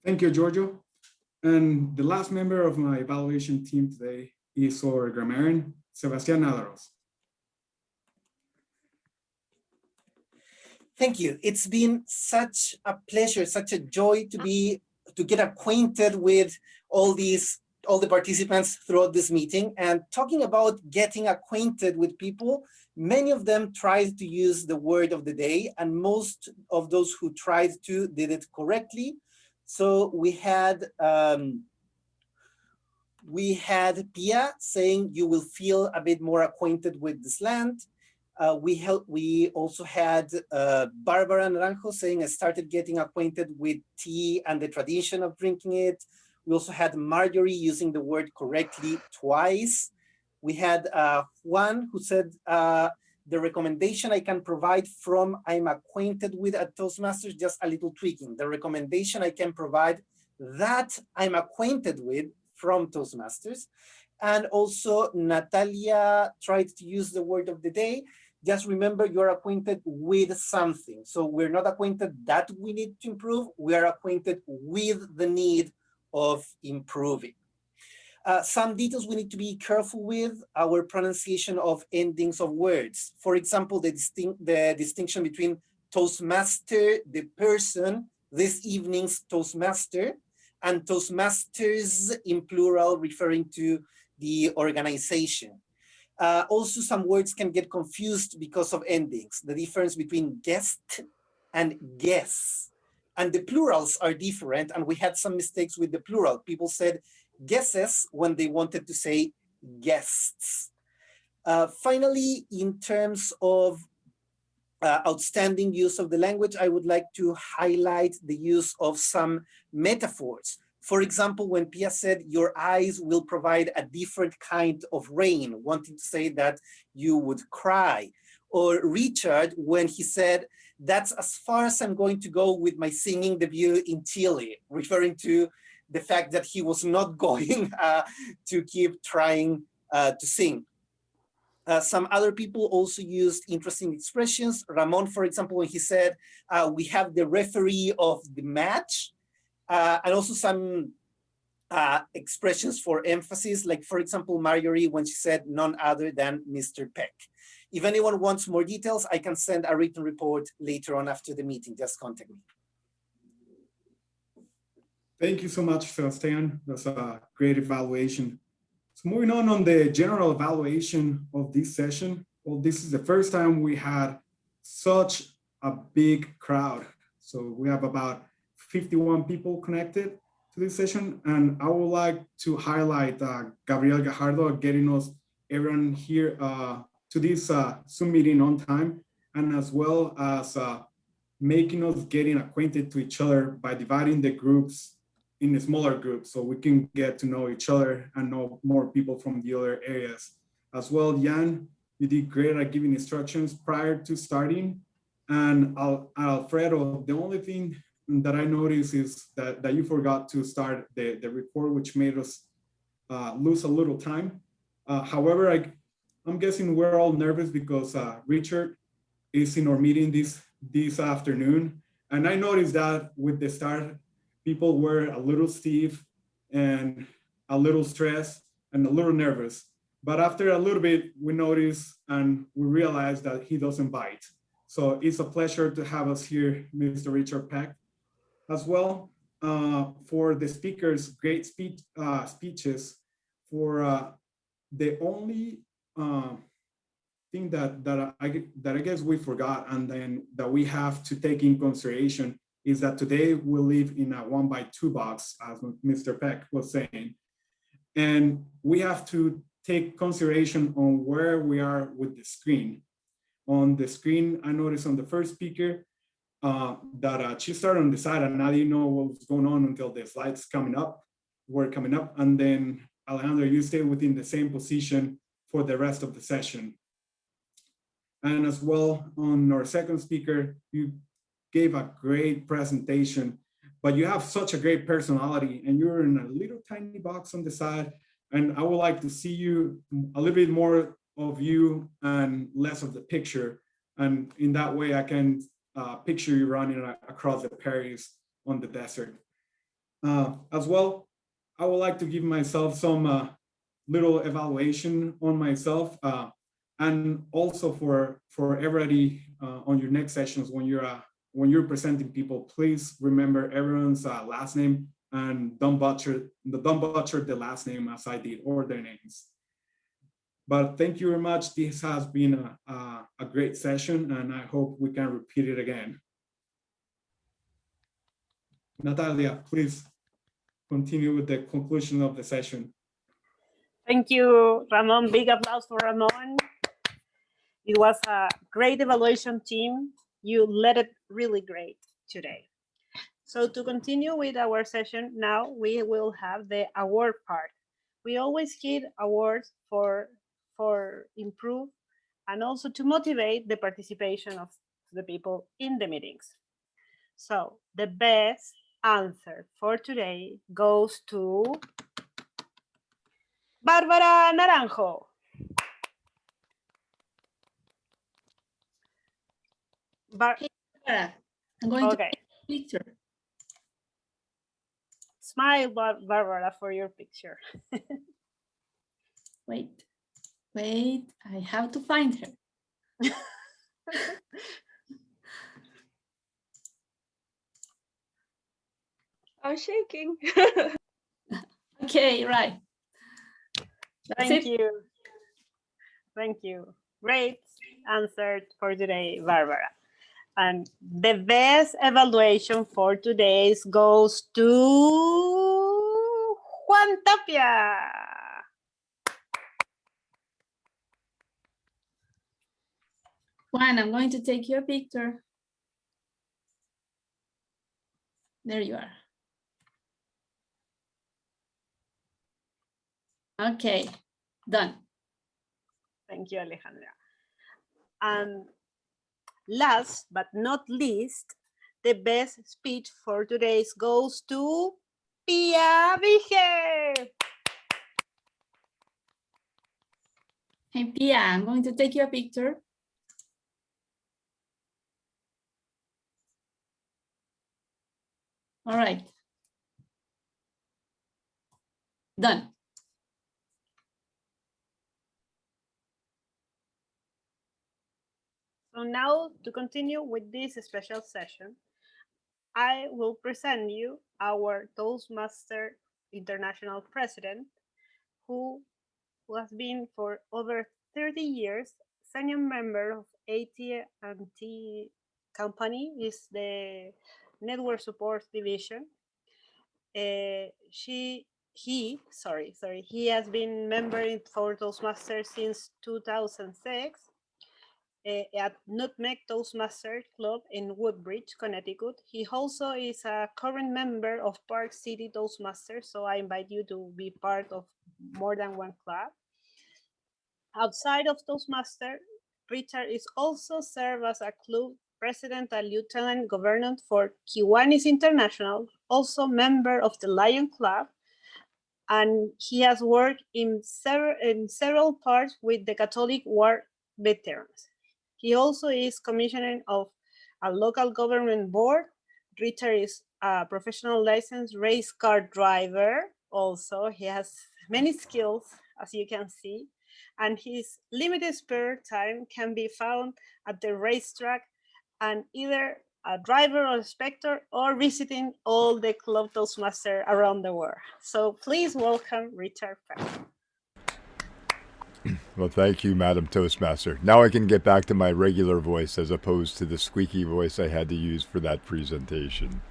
Thank you, Giorgio. And the last member of my evaluation team today is our grammarian, Sebastián Nadaros. Thank you. It's been such a pleasure, such a joy to get acquainted with all the participants throughout this meeting. And talking about getting acquainted with people, many of them tried to use the word of the day, and most of those who tried to did it correctly. So we had Pia saying you will feel a bit more acquainted with this land. We also had Barbara Naranjo saying I started getting acquainted with tea and the tradition of drinking it. We also had Maryori using the word correctly twice. We had Juan who said the recommendation I can provide from I'm acquainted with at Toastmasters, just a little tweaking. The recommendation I can provide that I'm acquainted with from Toastmasters. And also Natalia tried to use the word of the day. Just remember you're acquainted with something. So we're not acquainted that we need to improve. We are acquainted with the need of improving. Some details we need to be careful with, our pronunciation of endings of words. For example, the distinction between Toastmaster, the person, this evening's Toastmaster, and Toastmasters in plural, referring to the organization. Also, some words can get confused because of endings. The difference between guest and guess. And the plurals are different, and we had some mistakes with the plural. People said guesses when they wanted to say guests. Finally, in terms of outstanding use of the language, I would like to highlight the use of some metaphors. For example, when Pia said, your eyes will provide a different kind of rain, wanting to say that you would cry. Or Richard, when he said, that's as far as I'm going to go with my singing debut in Chile, referring to the fact that he was not going to keep trying to sing. Some other people also used interesting expressions. Ramon, for example, when he said, we have the referee of the match, and also some expressions for emphasis, like for example, Maryori, when she said none other than Mr. Peck. If anyone wants more details, I can send a written report later on after the meeting, just contact me. Thank you so much, Sebastián. That's a great evaluation. So moving on the general evaluation of this session, well, this is the first time we had such a big crowd. So we have about 51 people connected to this session. And I would like to highlight Gabriel Gajardo getting us everyone here to this Zoom meeting on time, and as well as making us getting acquainted to each other by dividing the groups in smaller groups so we can get to know each other and know more people from the other areas. As well, Yan, you did great at giving instructions prior to starting. And Alfredo, the only thing that I noticed is that you forgot to start the report, which made us lose a little time. However, I'm guessing we're all nervous because Richard is in our meeting this afternoon. And I noticed that with the start, people were a little stiff and a little stressed and a little nervous. But after a little bit, we noticed and we realized that he doesn't bite. So it's a pleasure to have us here, Mr. Richard Peck. As well, for the speakers, great speeches. For the only thing that I guess we forgot and then that we have to take in consideration is that today we live in a 1x2 box, as Mr. Peck was saying. And we have to take consideration on where we are with the screen. On the screen, I noticed on the first speaker that she started on the side and I didn't know what was going on until the slides were coming up. And then Alejandro, you stay within the same position for the rest of the session. And as well, on our second speaker, you gave a great presentation, but you have such a great personality and you're in a little tiny box on the side. And I would like to see you a little bit more of you and less of the picture. And in that way, I can picture you running across the prairies on the desert. As well, I would like to give myself some little evaluation on myself, and also for everybody on your next sessions when you're presenting people, please remember everyone's last name and don't butcher the last name as I did, or their names. But thank you very much. This has been a great session, and I hope we can repeat it again. Natalia, please continue with the conclusion of the session. Thank you, Ramon. Big applause for Ramon. It was a great evaluation team. You led it really great today. So to continue with our session, now we will have the award part. We always give awards for improve and also to motivate the participation of the people in the meetings. So the best answer for today goes to Bárbara Naranjo. Hey, Bárbara, I'm going okay. to picture. Smile, Bárbara, for your picture. Wait, I have to find her. I'm shaking. Okay, right. Thank you. Thank you. Great answer for today, Bárbara. And the best evaluation for today goes to Juan Tapia. Juan, I'm going to take your picture. There you are. Okay, done. Thank you, Alejandra. And last but not least, the best speech for today goes to Pia Vige. Hey, Pia, I'm going to take your picture. All right. Done. So now to continue with this special session, I will present you our Toastmaster International President, who has been for over 30 years, senior member of AT&T company, is the network support division. He has been member for Toastmasters since 2006 at Nutmeg Toastmaster Club in Woodbridge, Connecticut. He also is a current member of Park City Toastmasters, so I invite you to be part of more than one club. Outside of Toastmaster, Richard is also served as a club president and lieutenant governor for Kiwanis International, also member of the Lion Club, and he has worked in several parts with the Catholic War veterans. He also is commissioner of a local government board. Richard is a professional licensed race car driver. Also, he has many skills, as you can see, and his limited spare time can be found at the racetrack and either a driver or inspector or visiting all the club Toastmasters around the world. So please welcome Richard Peck. Well, thank you, Madam Toastmaster. Now I can get back to my regular voice as opposed to the squeaky voice I had to use for that presentation.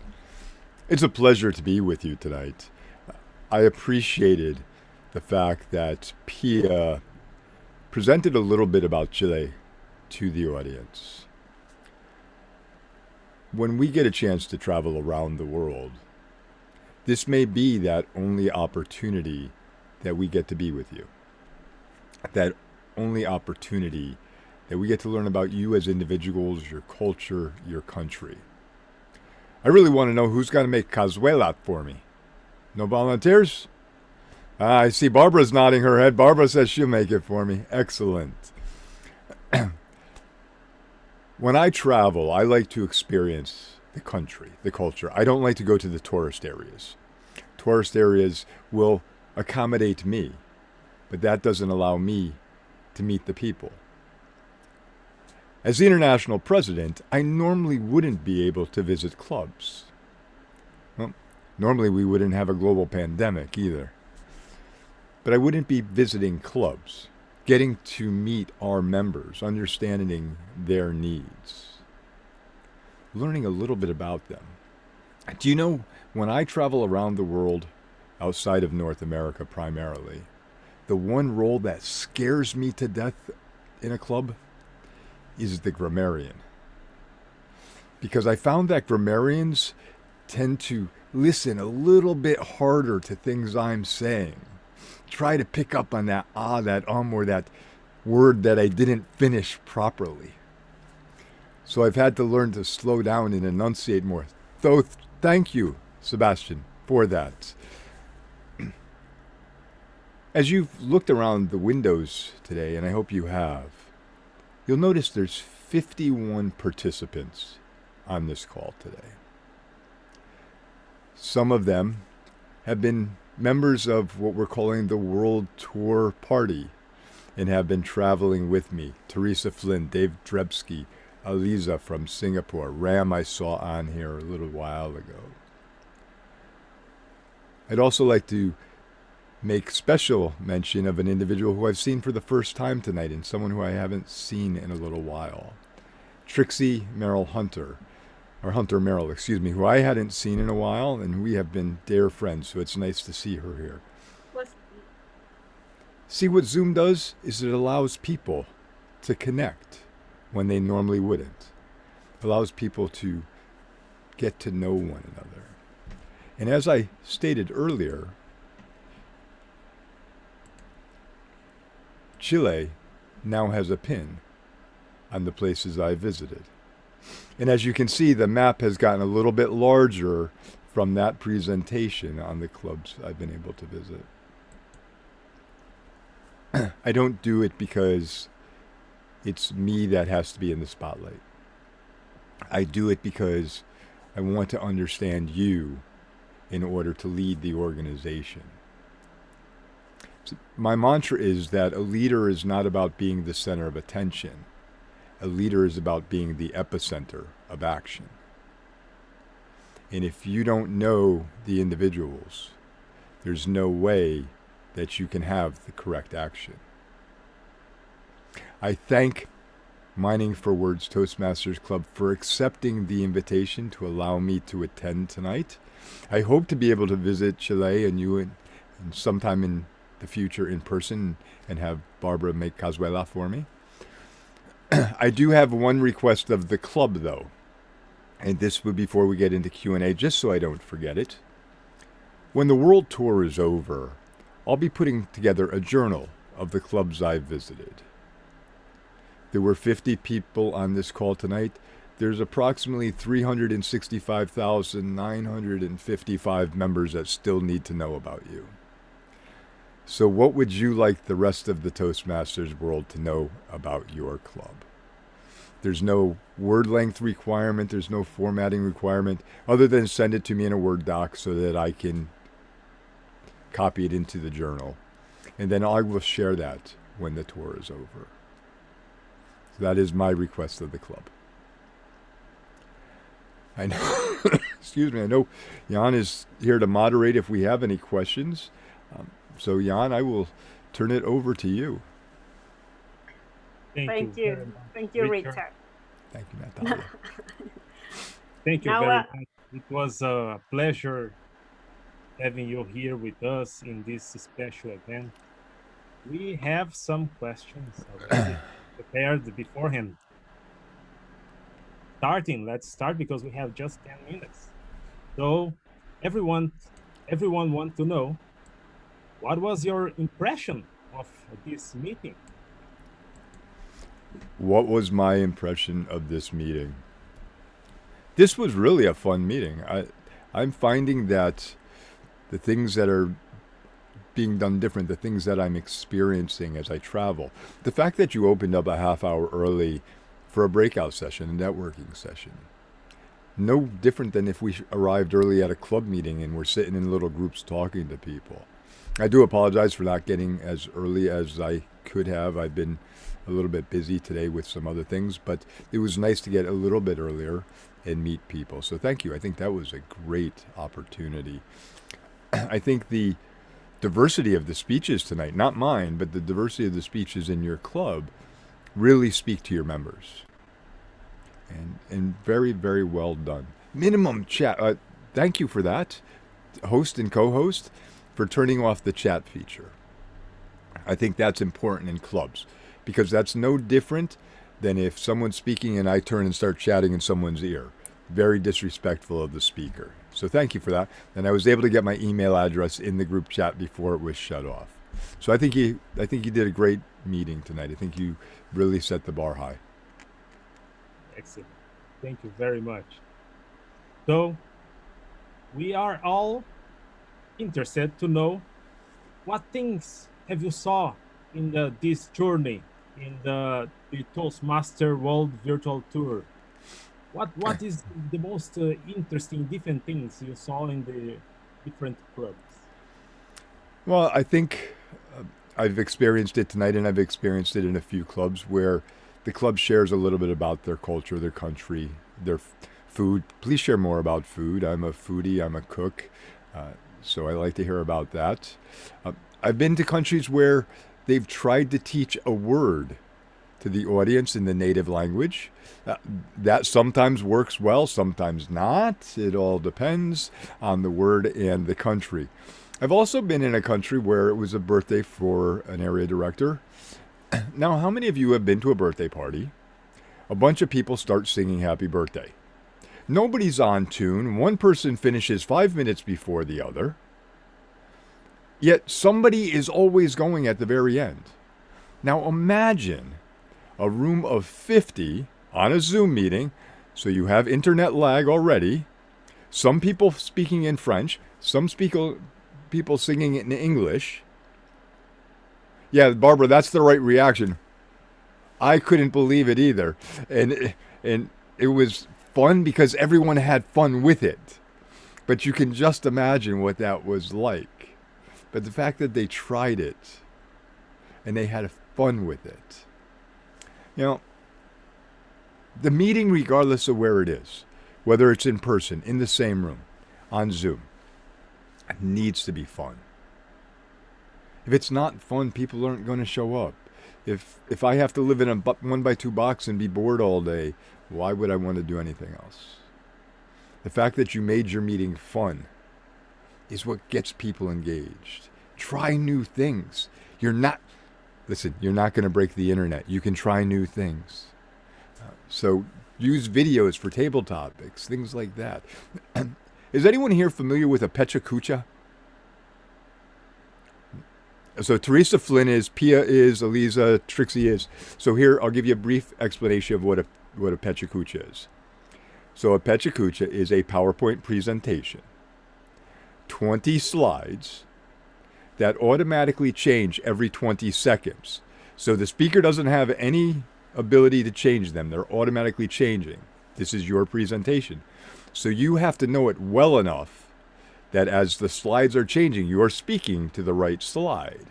It's a pleasure to be with you tonight. I appreciated the fact that Pia presented a little bit about Chile to the audience. When we get a chance to travel around the world, this may be that only opportunity that we get to be with you. That only opportunity that we get to learn about you as individuals, your culture, your country. I really want to know who's going to make cazuela for me. No volunteers? I see Barbara's nodding her head. Barbara says she'll make it for me. Excellent. When I travel, I like to experience the country, the culture. I don't like to go to the tourist areas. tourist areas will accommodate me, but that doesn't allow me to meet the people. As the international president, I normally wouldn't be able to visit clubs. Well, normally we wouldn't have a global pandemic either. But I wouldn't be visiting clubs, getting to meet our members, understanding their needs, learning a little bit about them. Do you know, when I travel around the world, outside of North America primarily, the one role that scares me to death in a club is the grammarian. Because I found that grammarians tend to listen a little bit harder to things I'm saying. Try to pick up on that that or that word that I didn't finish properly. So I've had to learn to slow down and enunciate more. So thank you, Sebastian, for that. As you've looked around the windows today, and I hope you have, you'll notice there's 51 participants on this call today. Some of them have been members of what we're calling the World Tour Party and have been traveling with me. Teresa Flynn, Dave Drebsky, Aliza from Singapore, Ram I saw on here a little while ago. I'd also like to make special mention of an individual who I've seen for the first time tonight and someone who I haven't seen in a little while. Trixie Merrill Hunter, or Hunter Merrill, excuse me, who I hadn't seen in a while, and we have been dear friends, so it's nice to see her here. See, what Zoom does is it allows people to connect when they normally wouldn't. It allows people to get to know one another. And as I stated earlier, Chile now has a pin on the places I visited. And as you can see, the map has gotten a little bit larger from that presentation on the clubs I've been able to visit. I don't do it because it's me that has to be in the spotlight. I do it because I want to understand you in order to lead the organization. So my mantra is that a leader is not about being the center of attention. A leader is about being the epicenter of action. And if you don't know the individuals, there's no way that you can have the correct action. I thank Mining for Words Toastmasters Club for accepting the invitation to allow me to attend tonight. I hope to be able to visit Chile and you and sometime in the future in person and have Barbara make cazuela for me. I do have one request of the club though, and this would be before we get into Q&A, just so I don't forget it. When the world tour is over, I'll be putting together a journal of the clubs I've visited. There were 50 people on this call tonight. There's approximately 365,955 members that still need to know about you. So what would you like the rest of the Toastmasters world to know about your club? There's no word length requirement. There's no formatting requirement other than send it to me in a Word doc so that I can copy it into the journal. And then I will share that when the tour is over. So that is my request of the club. I know, excuse me, I know Yan is here to moderate if we have any questions. So Yan, I will turn it over to you. Thank you. Thank you, Richard. Thank you, Natalia. Thank you very much. It was a pleasure having you here with us in this special event. We have some questions already prepared beforehand. Let's start because we have just 10 minutes. So everyone wants to know, what was your impression of this meeting? What was my impression of this meeting? This was really a fun meeting. I'm finding that the things that are being done different, the things that I'm experiencing as I travel, the fact that you opened up a half hour early for a breakout session, a networking session, No different than if we arrived early at a club meeting and we're sitting in little groups talking to people. I do apologize for not getting as early as I could have. I've been a little bit busy today with some other things, but it was nice to get a little bit earlier and meet people. So thank you. I think that was a great opportunity. I think the diversity of the speeches tonight, not mine, but the diversity of the speeches in your club really speak to your members. And very, very well done. Minimum chat. Thank you for that, host and co-host, for turning off the chat feature. I think that's important in clubs because that's no different than if someone's speaking and I turn and start chatting in someone's ear. Very disrespectful of the speaker. So thank you for that. And I was able to get my email address in the group chat before it was shut off. So I think you did a great meeting tonight. I think you really set the bar high. Excellent. Thank you very much. So we are all interested to know what things have you saw in this journey in the Toastmaster World Virtual Tour. What is the most interesting different things you saw in the different clubs? Well, I think I've experienced it tonight, and I've experienced it in a few clubs where the club shares a little bit about their culture, their country, their food. Please share more about food. I'm a foodie, I'm a cook, so I like to hear about that. I've been to countries where they've tried to teach a word to the audience in the native language. That sometimes works well, sometimes not. It all depends on the word and the country. I've also been in a country where it was a birthday for an area director. Now, how many of you have been to a birthday party? A bunch of people start singing happy birthday. Nobody's on tune. One person finishes 5 minutes before the other. Yet somebody is always going at the very end. Now imagine a room of 50 on a Zoom meeting, so you have internet lag already, some people speaking in French, some people singing in English. Yeah, Barbara, that's the right reaction. I couldn't believe it either. And it was fun because everyone had fun with it. But you can just imagine what that was like. But the fact that they tried it and they had fun with it. You know, the meeting, regardless of where it is, whether it's in person, in the same room, on Zoom, needs to be fun. If it's not fun, people aren't going to show up. If I have to live in a 1x2 box and be bored all day, why would I want to do anything else? The fact that you made your meeting fun is what gets people engaged. Try new things. You're not going to break the internet. You can try new things. So use videos for table topics, things like that. Is anyone here familiar with a Pecha Kucha? So Teresa Flynn is, Pia is, Eliza, Trixie is. So here, I'll give you a brief explanation of what a Pecha Kucha is. So a Pecha Kucha is a PowerPoint presentation, 20 slides that automatically change every 20 seconds. So the speaker doesn't have any ability to change them. They're automatically changing. This is your presentation. So you have to know it well enough that as the slides are changing, you are speaking to the right slide.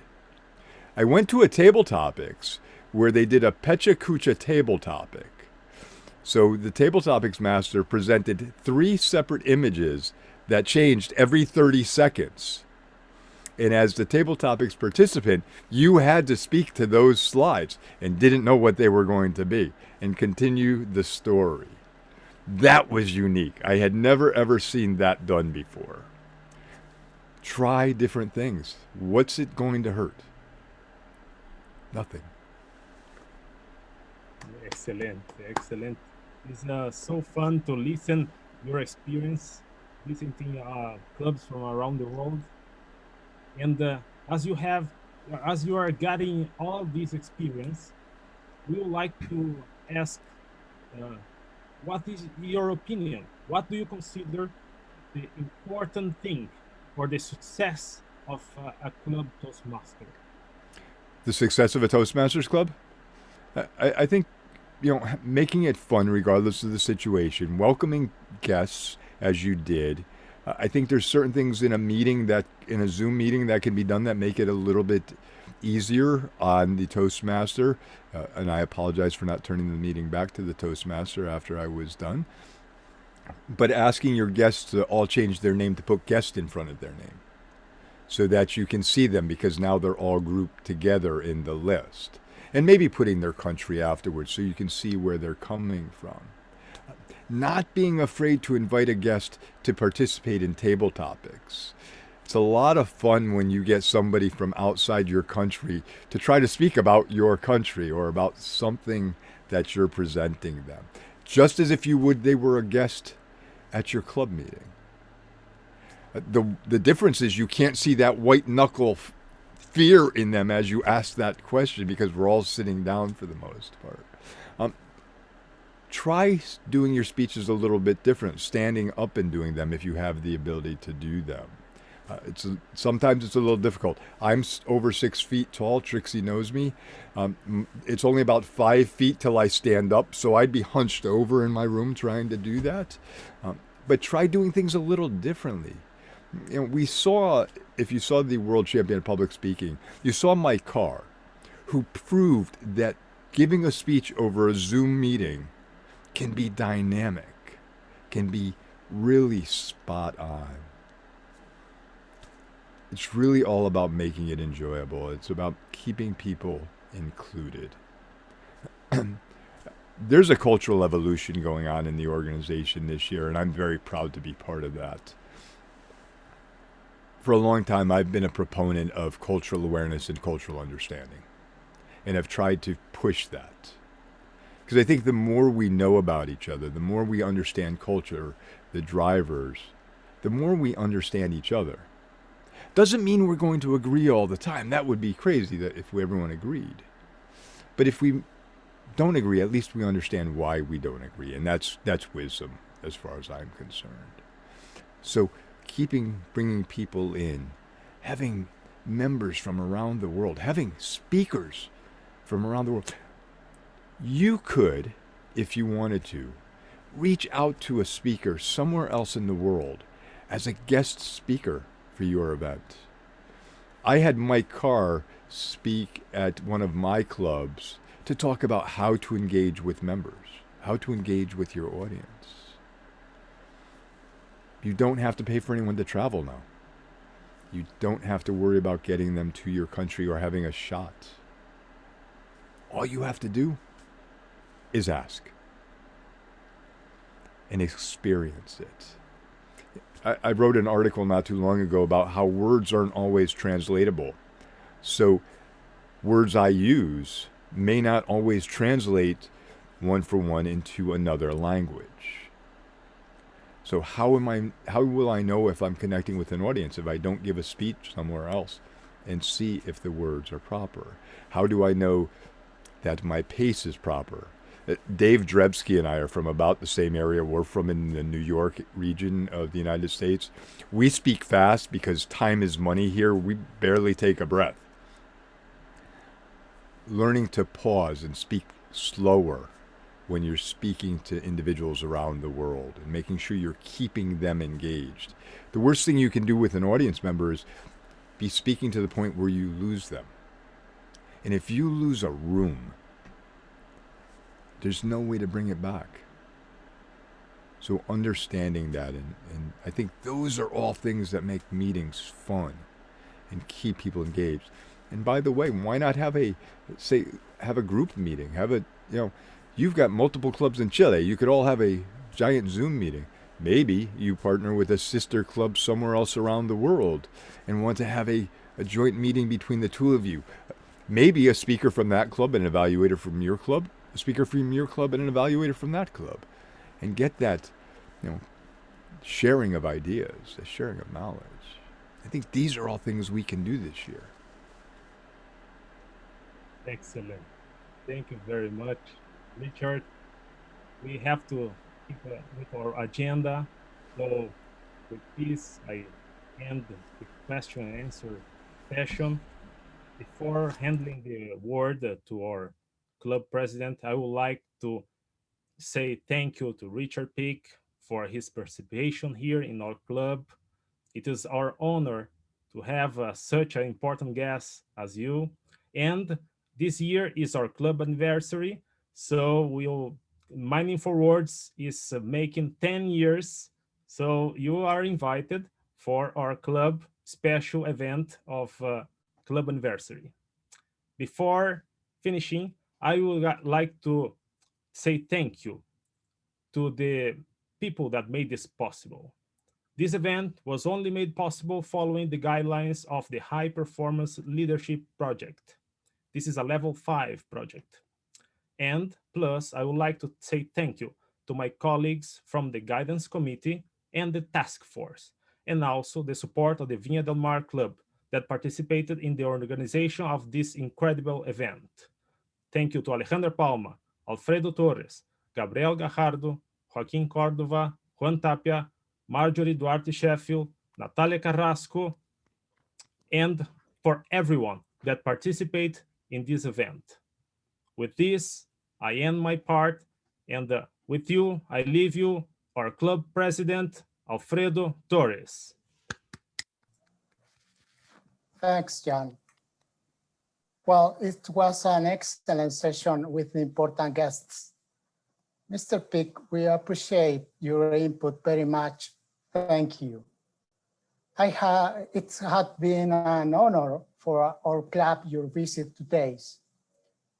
I went to a table topics where they did a Pecha Kucha table topic. So the table topics master presented 3 separate images that changed every 30 seconds. And as the table topics participant, you had to speak to those slides and didn't know what they were going to be and continue the story. That was unique. I had never ever seen that done before. Try different things. What's it going to hurt? Nothing. Excellent, excellent. It's so fun to listen your experience, listening to clubs from around the world. And as you are getting all this experience, we would like to ask, what is your opinion? What do you consider the important thing for the success of a club Toastmaster? The success of a Toastmasters club? I think making it fun regardless of the situation, welcoming guests as you did. I think there's certain things in a Zoom meeting that can be done that make it a little bit easier on the Toastmaster. And I apologize for not turning the meeting back to the Toastmaster after I was done. But asking your guests to all change their name to put guest in front of their name so that you can see them, because now they're all grouped together in the list. And maybe putting their country afterwards so you can see where they're coming from. Not being afraid to invite a guest to participate in table topics. It's a lot of fun when you get somebody from outside your country to try to speak about your country or about something that you're presenting them, just as if they were a guest at your club meeting. The difference is you can't see that white knuckle fear in them as you ask that question, because we're all sitting down for the most part. Try doing your speeches a little bit different, standing up and doing them if you have the ability to do them. Sometimes it's a little difficult. I'm over 6 feet tall. Trixie knows me. It's only about 5 feet till I stand up, so I'd be hunched over in my room trying to do that. But try doing things a little differently. We saw, if you saw the world champion of public speaking, you saw Mike Carr, who proved that giving a speech over a Zoom meeting can be dynamic, can be really spot on. It's really all about making it enjoyable. It's about keeping people included. There's a cultural evolution going on in the organization this year, and I'm very proud to be part of that. For a long time, I've been a proponent of cultural awareness and cultural understanding, and have tried to push that. Because I think the more we know about each other, the more we understand culture, the drivers, the more we understand each other. Doesn't mean we're going to agree all the time. That would be crazy that if everyone agreed. But if we don't agree, at least we understand why we don't agree. And that's wisdom as far as I'm concerned. So bringing people in, having members from around the world, having speakers from around the world. You could, if you wanted to, reach out to a speaker somewhere else in the world as a guest speaker for your event. I had Mike Carr speak at one of my clubs to talk about how to engage with members, how to engage with your audience. You don't have to pay for anyone to travel now. You don't have to worry about getting them to your country or having a shot. All you have to do is ask and experience it. I wrote an article not too long ago about how words aren't always translatable. So words I use may not always translate one for one into another language. So how will I know if I'm connecting with an audience if I don't give a speech somewhere else and see if the words are proper? How do I know that my pace is proper? Dave Drebsky and I are from about the same area. We're from in the New York region of the United States. We speak fast because time is money here. We barely take a breath. Learning to pause and speak slower when you're speaking to individuals around the world and making sure you're keeping them engaged. The worst thing you can do with an audience member is be speaking to the point where you lose them. And if you lose a room, there's no way to bring it back. So understanding that, and I think those are all things that make meetings fun and keep people engaged. And by the way, why not have a group meeting? You've got multiple clubs in Chile. You could all have a giant Zoom meeting. Maybe you partner with a sister club somewhere else around the world and want to have a joint meeting between the two of you. Maybe a speaker from that club and an evaluator from your club, a speaker from your club and an evaluator from that club, and get that, sharing of ideas, a sharing of knowledge. I think these are all things we can do this year. Excellent. Thank you very much, Richard. We have to keep with our agenda. So with this, I end the question and answer session. Before handing the word to our club president, I would like to say thank you to Richard Peck for his participation here in our club. It is our honor to have such an important guest as you. And this year is our club anniversary. So Mindful Words is making 10 years. So you are invited for our club special event of club anniversary. Before finishing, I would like to say thank you to the people that made this possible. This event was only made possible following the guidelines of the High Performance Leadership Project. This is a level 5 project. And plus, I would like to say thank you to my colleagues from the Guidance Committee and the Task Force, and also the support of the Viña del Mar Club that participated in the organization of this incredible event. Thank you to Alejandra Palma, Alfredo Torres, Gabriel Gajardo, Joaquin Cordova, Juan Tapia, Maryori Duarte-Sheffield, Natalia Carrasco, and for everyone that participated in this event. With this, I end my part, and with you, I leave you, our club president, Alfredo Torres. Thanks, Jan. Well, it was an excellent session with important guests. Mr. Peck, we appreciate your input very much. Thank you. It had been an honor for our club your visit today.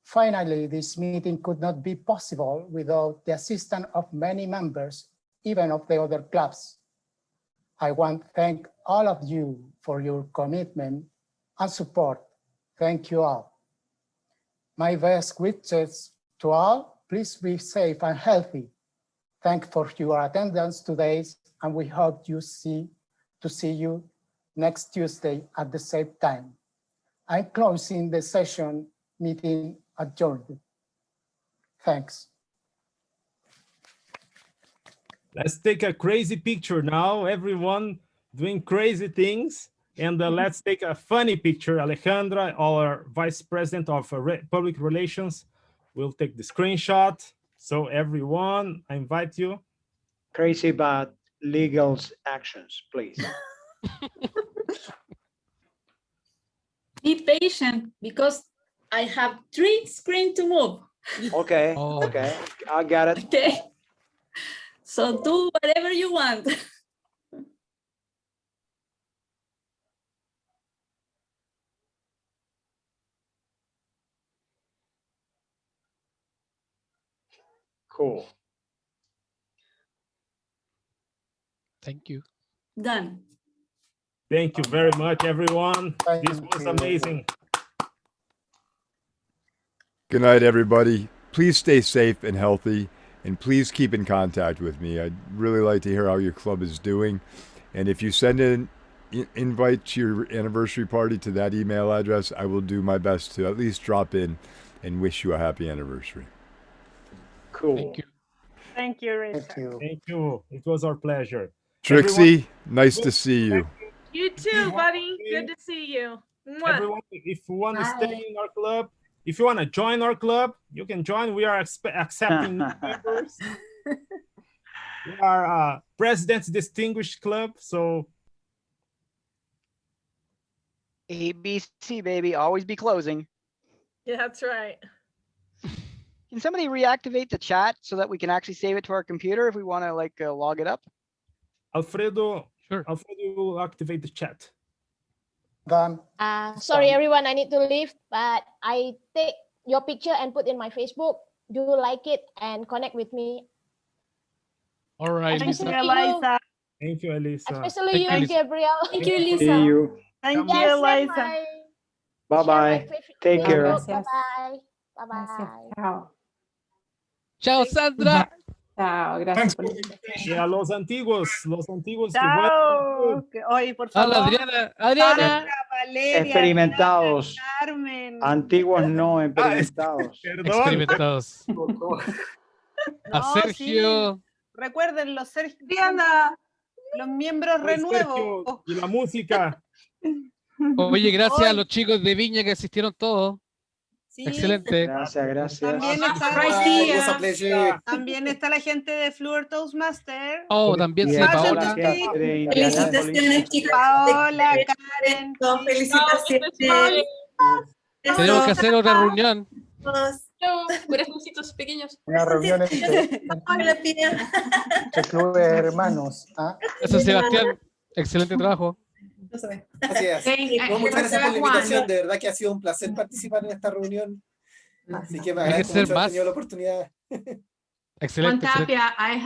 Finally, this meeting could not be possible without the assistance of many members, even of the other clubs. I want to thank all of you for your commitment and support. Thank you all. My best wishes to all. Please be safe and healthy. Thanks for your attendance today, and we hope to see you next Tuesday at the same time. I'm closing the session. Meeting adjourned. Thanks. Let's take a crazy picture now. Everyone doing crazy things. And let's take a funny picture. Alejandra, our Vice President of Public Relations, will take the screenshot. So everyone, I invite you. Crazy about legal actions, please. Be patient because I have 3 screens to move. Okay, okay, I got it. Okay. So do whatever you want. Cool. Thank you. Done. Thank you very much, everyone. This was amazing. Good night, everybody. Please stay safe and healthy, and please keep in contact with me. I'd really like to hear how your club is doing. And if you send an invite to your anniversary party to that email address, I will do my best to at least drop in and wish you a happy anniversary. Cool. Thank you. Thank you, Richard. Thank you. It was our pleasure. Trixie, nice to see you. You too, buddy. Good to see you. Mwah. Everyone, if you want to stay in our club, if you want to join our club, you can join. We are accepting new members. We are President's Distinguished Club. So ABC, baby, always be closing. Yeah, that's right. Can somebody reactivate the chat so that we can actually save it to our computer if we want to like log it up? Alfredo, sure. Alfredo will activate the chat. Done. Sorry, everyone, I need to leave, but I take your picture and put in my Facebook. Do you like it and connect with me? All right, Thank you, Lisa. Eliza. Thank you, Elisa. Especially Thank you, you, Gabriel. Thank you, See Lisa. you. Thank Yes, you, share Eliza. my- Bye-bye. Take care. Facebook. Bye-bye. Bye-bye. Chao. Ciao, Sandra. Chao, gracias por Y a los antiguos que Chao. Oye, por favor. Hola, Adriana. Adriana. Sandra, Valeria, Experimentados. Carmen. Antiguos no experimentados. Perdón. Experimentados. A No, Sergio. sí. Recuerden, los Sergio, Diana. los miembros Pues, renuevos. Sergio, y la música. Oye, gracias a Hoy- los chicos de Viña que asistieron todos. Sí. Excelente. Gracias, gracias. También está la gente de Fluor Toastmaster. Oh, también sí, Pasen Paola. ustedes. Felicitaciones, chicas. Paola, Karen. Felicitaciones. Tenemos que hacer otra reunión. Corazoncitos pequeños. Una reunión entre clubes hermanos. ¿Ah? Eso, Sebastián. Excelente trabajo. Gracias. Muchas gracias por la invitación. De verdad que ha sido un placer participar en esta reunión. Así que me agradezco mucho haber tenido la oportunidad. Excelente. Juan Tapia, I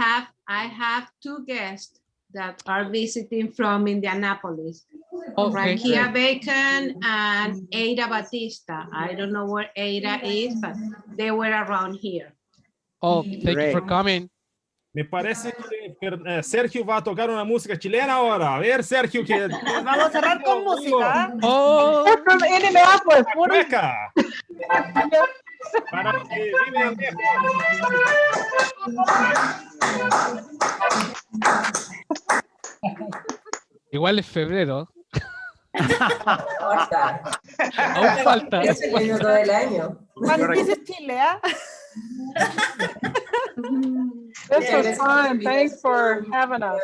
have two guests that are visiting from Indianapolis. Okay. Rakia Bacon and Ada Batista. I don't know where Ada is, but they were around here. Oh, thank you for coming. Me parece que Sergio va a tocar una música chilena ahora. A ver, Sergio, que vamos a cerrar con música. Oh, cueca. Para que vivan lejos. Igual es febrero. Aún falta. Es el minuto del año. ¿Cuándo dices Chile, ah? This was fun. Thanks for having us.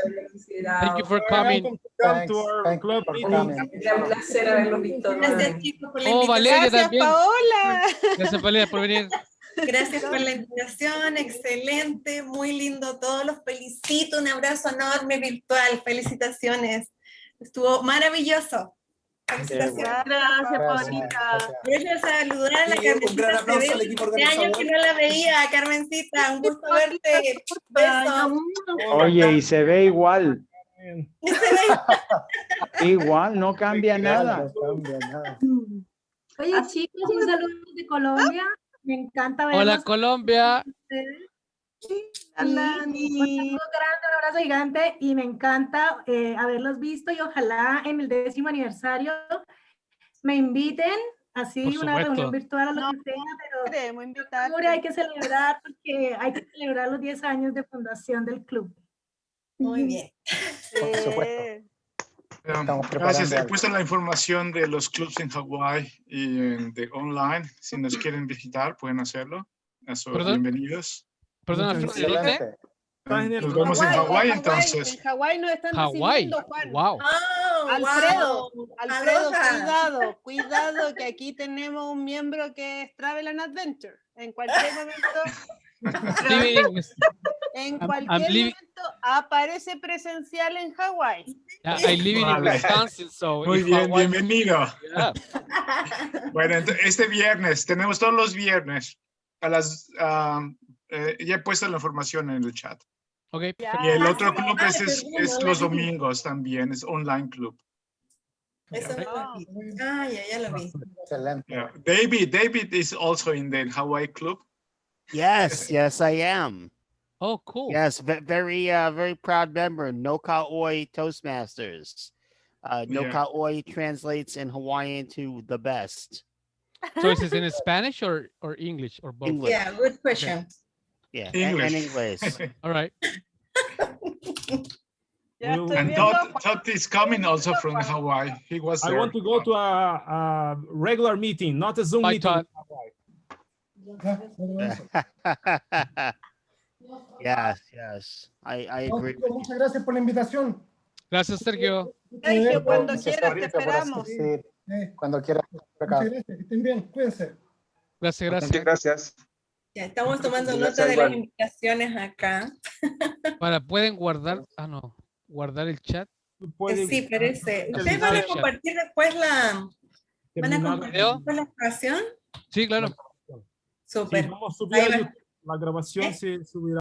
Thank you for coming. Welcome to our club meeting. Era un placer haberlos visto. Gracias, chicos, por la Oh, Valeria Gracias, también. Paola. Gracias, Valeria, por venir. Gracias por la invitación, excelente, muy lindo todo, los felicito, un abrazo enorme virtual, felicitaciones, estuvo maravilloso. Felicitaciones. Gracias, Paulita. Quiero saludar a la Carmencita. Un gran aplauso al equipo Hace años organizador. que no la veía, Carmencita, un gusto verte. Besos. Oye, y se ve igual. Igual, no cambia nada. Oye, chicos, un saludo de Colombia. Me encanta verlos. Hola, Colombia. Sí, un saludo grande, un abrazo gigante y me encanta haberlos visto y ojalá en el 10º aniversario me inviten, así Por una supuesto. reunión virtual o lo que sea, pero Queremos invitarte. seguro hay que celebrar porque hay que celebrar los 10 años de fundación del club. Muy bien. Por supuesto. Estamos Gracias. preparando He algo. puesto la información de los clubs en Hawái y de online. Si nos quieren visitar, pueden hacerlo. Eso, ¿Perdón? bienvenidos. Perdona, ¿dónde? Excelente. Nos vemos en Hawái entonces. En Hawái nos están Hawái. recibiendo, Juan. Wow. Oh, Alfredo, wow. Alfredo, Aloha. cuidado, que aquí tenemos un miembro que es Travel and Adventure. En cualquier momento, en cualquier momento aparece presencial en Hawái. I live in Vale. Wisconsin, so Muy if bien, Hawaii- bienvenido. Yeah. Bueno, este viernes, tenemos todos los viernes a las... ya he puesto la información en el chat. Okay. Y el otro club es los domingos también, es online club. Eso no lo vi. Ah, ya lo vi. Excelente. Yeah. David is also in the Hawaii club. Yes, yes, I am. Oh, cool. Yes, very, very proud member, No Ka'oi Toastmasters. No Yeah. Ka'oi translates in Hawaiian to the best. So is it in Spanish or English or both? English. Yeah, good question. Yeah, English. and English. All right. Ya estoy And viendo, Todd is coming also from Hawaii. He was I there. want to go to a regular meeting, not a Zoom Bye, meeting. Todd. Yes, I agree. with you. Muchas gracias por la invitación. Gracias, Sergio. Sergio, cuando Gracias, quieras te Sergio, por esperamos. asistir. Cuando quieras. por acá. Muchas gracias, que estén bien, cuídense. Gracias, gracias. Muchas gracias. Ya estamos tomando Gracias, nota de las igual. invitaciones acá. Pueden guardar, no, guardar el chat. Sí, parece. ¿Ustedes Terminar van a el chat. compartir después la... ¿Van a Terminar- compartir después la grabación? Sí, claro. Súper. Sí, vamos a subir Ahí a va. YouTube. La grabación se subirá.